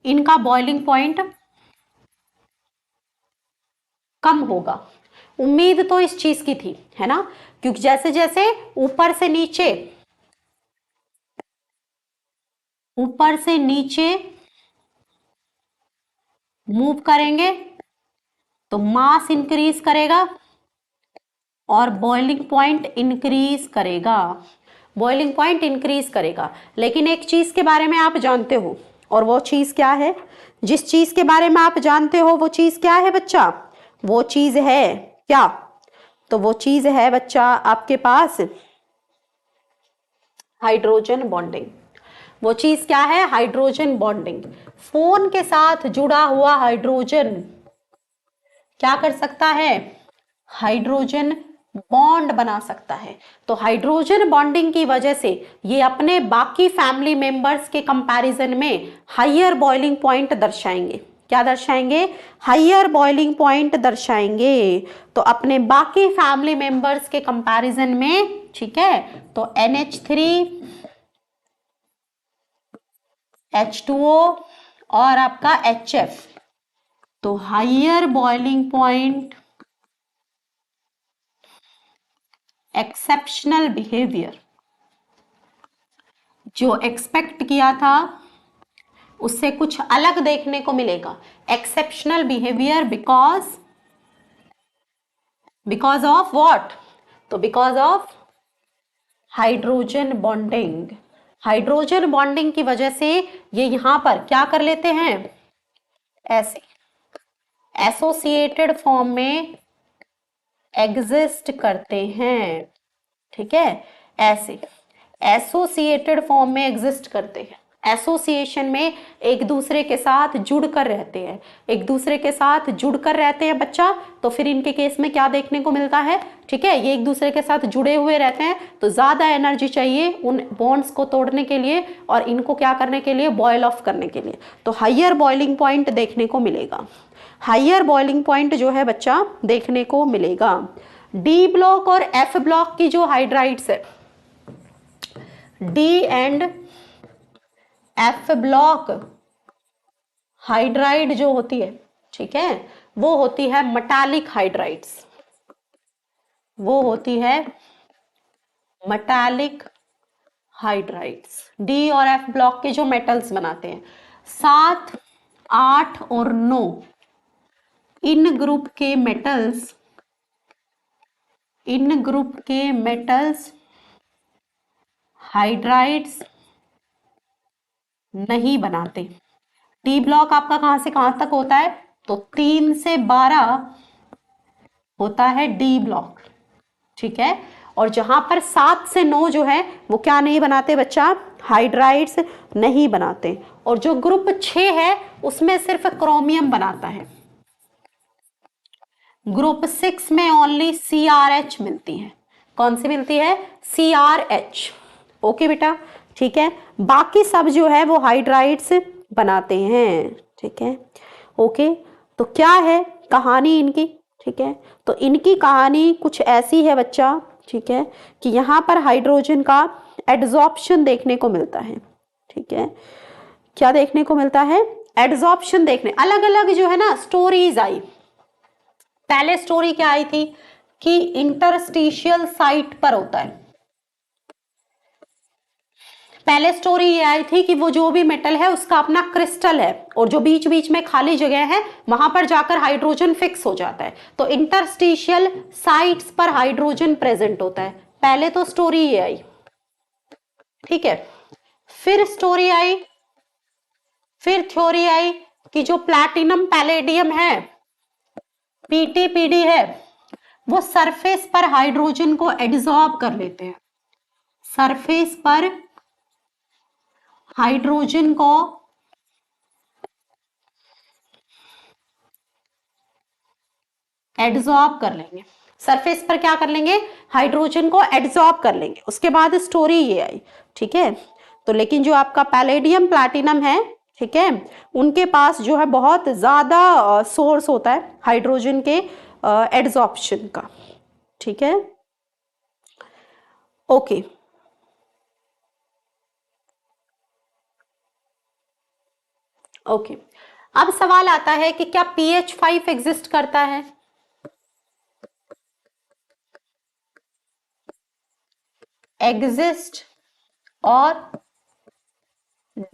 A: इनका बॉइलिंग पॉइंट कम होगा। उम्मीद तो इस चीज की थी, है ना, क्योंकि जैसे जैसे ऊपर से नीचे, ऊपर से नीचे मूव करेंगे तो मास इंक्रीज करेगा और बॉइलिंग पॉइंट इंक्रीज करेगा, बॉइलिंग पॉइंट इंक्रीज करेगा। लेकिन एक चीज के बारे में आप जानते हो, और वो चीज क्या है, जिस चीज के बारे में आप जानते हो वो चीज क्या है बच्चा, वो चीज है क्या, तो वो चीज है बच्चा आपके पास हाइड्रोजन बॉन्डिंग। वो चीज क्या है, हाइड्रोजन बॉन्डिंग। फोन के साथ जुड़ा हुआ हाइड्रोजन क्या कर सकता है, हाइड्रोजन बॉन्ड बना सकता है। तो हाइड्रोजन बॉन्डिंग की वजह से ये अपने बाकी फैमिली मेंबर्स के कंपैरिजन में हायर बॉइलिंग पॉइंट दर्शाएंगे। क्या दर्शाएंगे, हायर बॉइलिंग पॉइंट दर्शाएंगे। तो अपने बाकी फैमिली मेंबर्स के कंपैरिजन में, ठीक है, तो NH3, H2O और आपका HF, तो higher boiling point, exceptional behaviour, जो एक्सपेक्ट किया था उससे कुछ अलग देखने को मिलेगा। Exceptional behaviour because of what, तो because of hydrogen bonding. Hydrogen bonding की वजह से ये यहां पर क्या कर लेते हैं, ऐसे एसोसिएटेड फॉर्म में एग्जिस्ट करते हैं। ठीक है, ऐसे एसोसिएटेड फॉर्म में एग्जिस्ट करते हैं, एसोसिएशन में एक दूसरे के साथ जुड़ कर रहते हैं, एक दूसरे के साथ जुड़ कर रहते हैं बच्चा। तो फिर इनके केस में क्या देखने को मिलता है, ठीक है, ये एक दूसरे के साथ जुड़े हुए रहते हैं, तो ज्यादा एनर्जी चाहिए उन बॉन्ड्स को तोड़ने के लिए और इनको क्या करने के लिए, बॉयल ऑफ करने के लिए। तो हाइयर बॉइलिंग पॉइंट देखने को मिलेगा, हाइयर बॉइलिंग पॉइंट जो है बच्चा देखने को मिलेगा। डी ब्लॉक और एफ ब्लॉक की जो हाइड्राइड्स है, D and F block hydride जो होती है, ठीक है, वो होती है मेटालिक हाइड्राइड्स, वो होती है मेटालिक हाइड्राइड्स। डी और एफ ब्लॉक के जो मेटल्स बनाते हैं 7, 8 और 9, इन ग्रुप के मेटल्स, इन ग्रुप के मेटल्स हाइड्राइड्स नहीं बनाते। डी ब्लॉक आपका कहां से कहां तक होता है, तो 3 से 12 होता है डी ब्लॉक, ठीक है। और जहां पर 7 से 9 जो है वो क्या नहीं बनाते बच्चा, हाइड्राइड्स नहीं बनाते। और जो ग्रुप 6 है उसमें सिर्फ क्रोमियम बनाता है। ग्रुप 6 में ओनली CrH मिलती है। कौन सी मिलती है, CrH। ओके बेटा, ठीक है, बाकी सब जो है वो हाइड्राइड्स बनाते हैं, ठीक है। ओके, तो क्या है कहानी इनकी, ठीक है, तो इनकी कहानी कुछ ऐसी है बच्चा, ठीक है, कि यहाँ पर हाइड्रोजन का एड्सॉर्प्शन देखने को मिलता है, ठीक है। क्या देखने को मिलता है, एड्सॉर्प्शन देखने, अलग अलग जो है ना स्टोरीज आई। पहले स्टोरी क्या आई थी कि इंटरस्टिशियल साइट पर होता है, पहले स्टोरी ये आई थी कि वो जो भी मेटल है उसका अपना क्रिस्टल है और जो बीच बीच में खाली जगह है वहां पर जाकर हाइड्रोजन फिक्स हो जाता है, तो इंटरस्टिशियल साइट्स पर हाइड्रोजन प्रेजेंट होता है। पहले तो स्टोरी ये आई, ठीक है। फिर स्टोरी आई, फिर थ्योरी आई कि जो प्लैटिनम पैलेडियम है, पीटीपीडी है, वो सरफेस पर हाइड्रोजन को एब्जॉर्ब कर लेते हैं, सरफेस पर हाइड्रोजन को एब्जॉर्ब कर लेंगे, सरफेस पर क्या कर लेंगे, हाइड्रोजन को एब्जॉर्ब कर लेंगे। उसके बाद स्टोरी ये आई, ठीक है। तो लेकिन जो आपका पैलेडियम प्लैटिनम है, ठीक है, उनके पास जो है बहुत ज्यादा सोर्स होता है हाइड्रोजन के एब्जॉर्प्शन का, ठीक है। ओके, ओके, अब सवाल आता है कि क्या pH5 एग्जिस्ट करता है, एग्जिस्ट और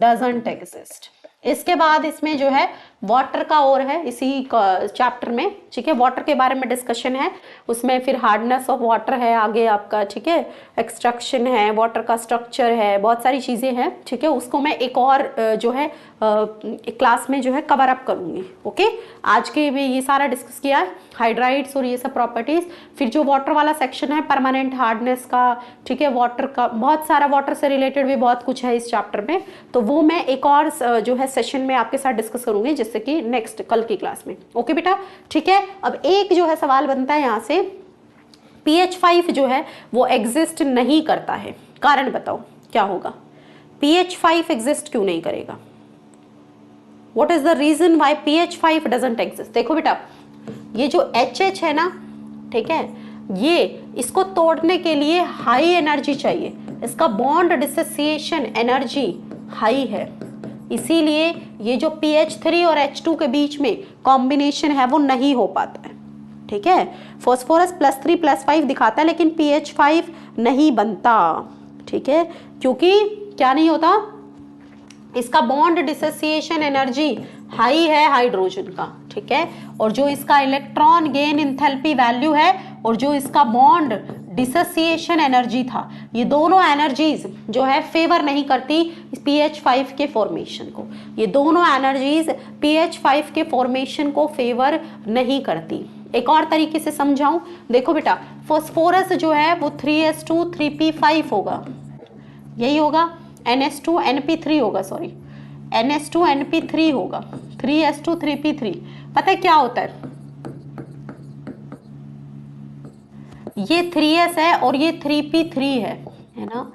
A: डजंट एग्जिस्ट। इसके बाद इसमें जो है वाटर का और है इसी चैप्टर में, ठीक है, वाटर के बारे में डिस्कशन है, उसमें फिर हार्डनेस ऑफ वाटर है आगे आपका, ठीक है, एक्सट्रैक्शन है, वाटर का स्ट्रक्चर है, बहुत सारी चीजें हैं, ठीक है। उसको मैं एक और जो है क्लास में जो है कवर अप करूंगी। ओके, आज के भी ये सारा डिस्कस किया है हाइड्राइड्स और ये सब प्रॉपर्टीज। फिर जो वाटर वाला सेक्शन है परमानेंट हार्डनेस का, ठीक है, वाटर का बहुत सारा, वाटर से रिलेटेड भी बहुत कुछ है इस चैप्टर में, तो वो मैं एक और जो है सेशन में आपके साथ डिस्कस करूंगी, जिससे कि नेक्स्ट कल की क्लास में। ओके बेटा, ठीक है। अब एक जो है सवाल बनता है यहाँ से, pH5 जो है वो एग्जिस्ट नहीं करता है, कारण बताओ क्या होगा, pH5 एग्जिस्ट क्यों नहीं करेगा, What is the reason why pH5 doesn't exist? देखो बेटा, ये जो HH है ना, ठीक है, ये इसको तोड़ने के लिए हाई एनर्जी चाहिए, इसका बॉन्ड डिसोसिएशन एनर्जी हाई है, इसीलिए ये जो PH3 और H2 के बीच में कॉम्बिनेशन है वो नहीं हो पाता है, ठीक है। फॉस्फोरस +3+5 दिखाता है लेकिन pH5 नहीं बनता, ठीक है, क्योंकि क्या नहीं होता, इसका बॉन्ड डिसोसिएशन एनर्जी हाई है हाइड्रोजन का, ठीक है, और जो इसका इलेक्ट्रॉन गेन इंथैल्पी वैल्यू है और जो इसका बॉन्ड डिसोसिएशन एनर्जी था, ये दोनों एनर्जीज जो है फेवर नहीं करती pH5 के फॉर्मेशन को, ये दोनों एनर्जीज pH5 के फॉर्मेशन को फेवर नहीं करती। एक और तरीके से समझाऊं, देखो बेटा, फास्फोरस जो है वो 3s2 3p5 होगा, यही होगा, NH2 NP3 होगा, सॉरी NH2 NP3 होगा, 3S2 3P3। पता है क्या होता है, ये 3S है और ये 3P3 है ना।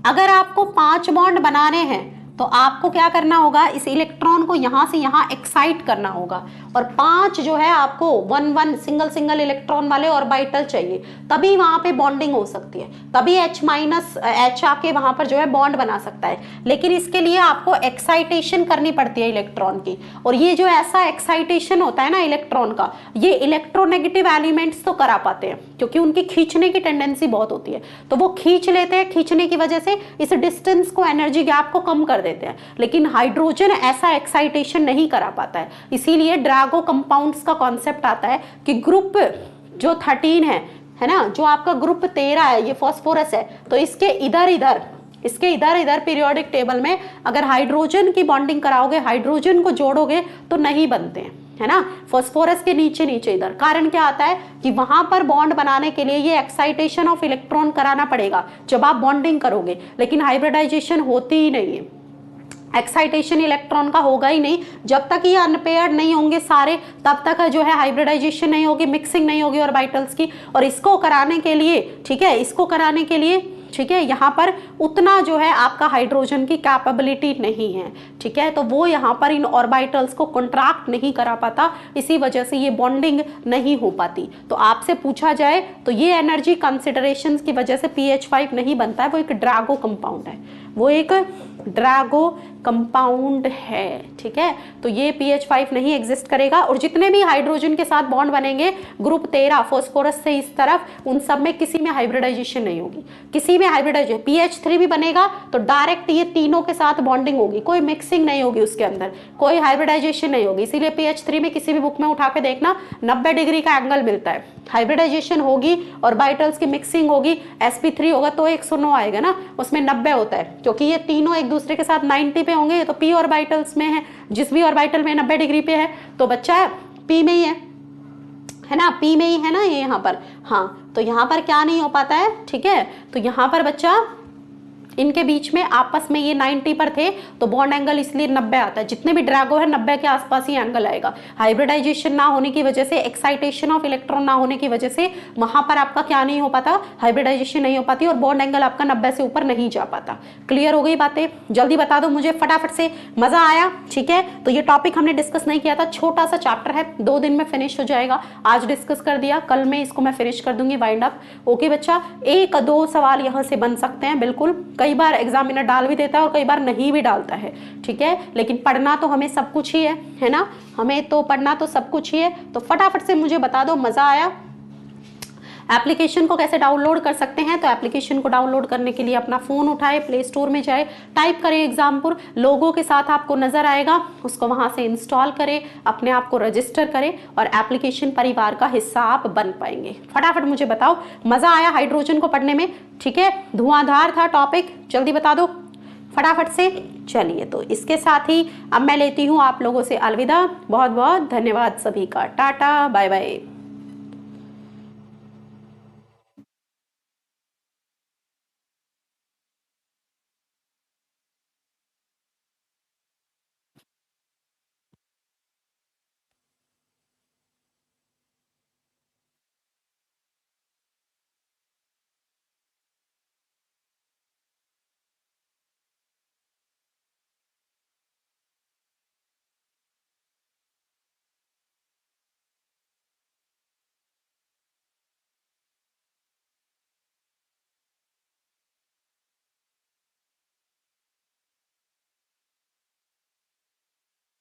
A: अगर आपको 5 बॉन्ड बनाने हैं तो आपको क्या करना होगा, इस इलेक्ट्रॉन को यहां से यहां एक्साइट करना होगा, और 5 जो है आपको 1 सिंगल सिंगल इलेक्ट्रॉन वाले ऑर्बिटल चाहिए, तभी वहां पे बॉन्डिंग हो सकती है, तभी H आके वहां पर जो है बॉन्ड बना सकता है। लेकिन इसके लिए आपको एक्साइटेशन करनी पड़ती है इलेक्ट्रॉन की, और ये जो ऐसा एक्साइटेशन होता है ना इलेक्ट्रॉन का, ये इलेक्ट्रोनेगेटिव एलिमेंट्स तो करा पाते हैं क्योंकि उनकी खींचने की टेंडेंसी बहुत होती है, तो वो खींच लेते हैं, खींचने की वजह से इस डिस्टेंस को, एनर्जी गैप को कम कर देते हैं। लेकिन हाइड्रोजन ऐसा एक्साइटेशन नहीं करा पाता है, इसीलिए ड्रैगो कंपाउंड्स का कॉन्सेप्ट आता है कि ग्रुप जो 13 है ना, जो आपका ग्रुप 13 है, ये फास्फोरस है, तो इसके इधर इधर पीरियोडिक टेबल में अगर हाइड्रोजन की बॉन्डिंग कराओगे, हाइड्रोजन को जोड़ोगे तो नहीं बनते हैं, है ना। फास्फोरस के नीचे इधर कारण क्या आता है कि वहां पर बॉन्ड बनाने के लिए ये एक्साइटेशन ऑफ इलेक्ट्रॉन कराना पड़ेगा जब आप बॉन्डिंग करोगे, लेकिन हाइब्रिडाइजेशन होती ही नहीं है, एक्साइटेशन इलेक्ट्रॉन का होगा ही नहीं। जब तक ये अनपेयर्ड नहीं होंगे सारे, तब तक जो है हाइब्रिडाइजेशन नहीं होगी, मिक्सिंग नहीं होगी ऑर्बिटल्स की। और इसको कराने के लिए, ठीक है, इसको कराने के लिए, ठीक है, यहाँ पर उतना जो है आपका हाइड्रोजन की कैपेबिलिटी नहीं है, ठीक है, तो वो यहाँ पर इन ऑर्बिटल्स को कॉन्ट्रैक्ट नहीं करा पाता, इसी वजह से ये बॉन्डिंग नहीं हो पाती। तो आपसे पूछा जाए तो ये एनर्जी कंसिडरेशंस की वजह से pH5 नहीं बनता है, वो एक ड्रैगो कंपाउंड है, वो एक ड्रैगो कंपाउंड है, ठीक है। तो ये pH5 नहीं एग्जिस्ट करेगा, और जितने भी हाइड्रोजन के साथ बॉन्ड बनेंगे ग्रुप 13 फास्फोरस से इस तरफ, उन सब में किसी में हाइब्रिडाइजेशन नहीं होगी, किसी में हाइब्रिडाइजेशन। pH3 भी बनेगा तो डायरेक्ट ये तीनों के साथ बॉन्डिंग होगी, कोई मिक्सिंग नहीं होगी, उसके अंदर कोई हाइब्रिडाइजेशन नहीं होगी। इसीलिए pH3 में किसी भी बुक में उठा के देखना 90 डिग्री का एंगल मिलता है, हाइब्रिडाइजेशन होगी, ऑर्बिटल्स की मिक्सिंग होगी, sp3 होगा तो 109 आएगा ना, उसमें 90 होता है, क्योंकि ये तीनों एक दूसरे के साथ 90 पे होंगे, तो p ऑर्बिटल्स में है, जिस भी ऑर्बिटल में 90 डिग्री पे है तो बच्चा p में ही है ना, p में ही है ना ये यहाँ पर। हाँ, तो यहाँ पर क्या नहीं हो पाता है, ठीक है, तो यहाँ पर बच्चा इनके बीच में आपस में ये 90 पर थे तो बॉन्ड एंगल इसलिए 90 आता है, जितने भी ड्रैगो है 90 के आसपास ही एंगल आएगा। हाइब्रिडाइजेशन ना होने की वजह से, एक्साइटेशन ऑफ इलेक्ट्रॉन ना होने की वजह से वहां पर आपका क्या नहीं हो पाता, हाइब्रिडाइजेशन नहीं हो पाती, और बॉन्ड एंगल आपका 90 से ऊपर नहीं जा पाता। क्लियर हो गई बातें? जल्दी बता दो मुझे फटाफट से, मजा आया? ठीक है, तो ये टॉपिक हमने डिस्कस नहीं किया था, छोटा सा चैप्टर है, 2 दिन में फिनिश हो जाएगा। आज डिस्कस कर दिया, कल में इसको मैं फिनिश कर दूंगी, वाइंड अप। ओके बच्चा, 1-2 सवाल यहाँ से बन सकते हैं बिल्कुल, कई बार एग्जामिनर डाल भी देता है और कई बार नहीं भी डालता है, ठीक है, लेकिन पढ़ना तो हमें सब कुछ ही है ना, हमें तो पढ़ना तो सब कुछ ही है। तो फटाफट से मुझे बता दो, मजा आया? एप्लीकेशन को कैसे डाउनलोड कर सकते हैं? तो एप्लीकेशन को डाउनलोड करने के लिए अपना फोन उठाए, प्ले स्टोर में जाए, टाइप करें एग्जामपुर, लोगों के साथ आपको नजर आएगा, उसको वहां से इंस्टॉल करें, अपने आप को रजिस्टर करें और एप्लीकेशन परिवार का हिस्सा आप बन पाएंगे। फटाफट मुझे बताओ, मजा आया हाइड्रोजन को पढ़ने में? ठीक है, धुआंधार था टॉपिक, जल्दी बता दो फटाफट से। चलिए, तो इसके साथ ही अब मैं लेती हूँ आप लोगों से अलविदा। बहुत बहुत धन्यवाद सभी का, टाटा बाय बाय।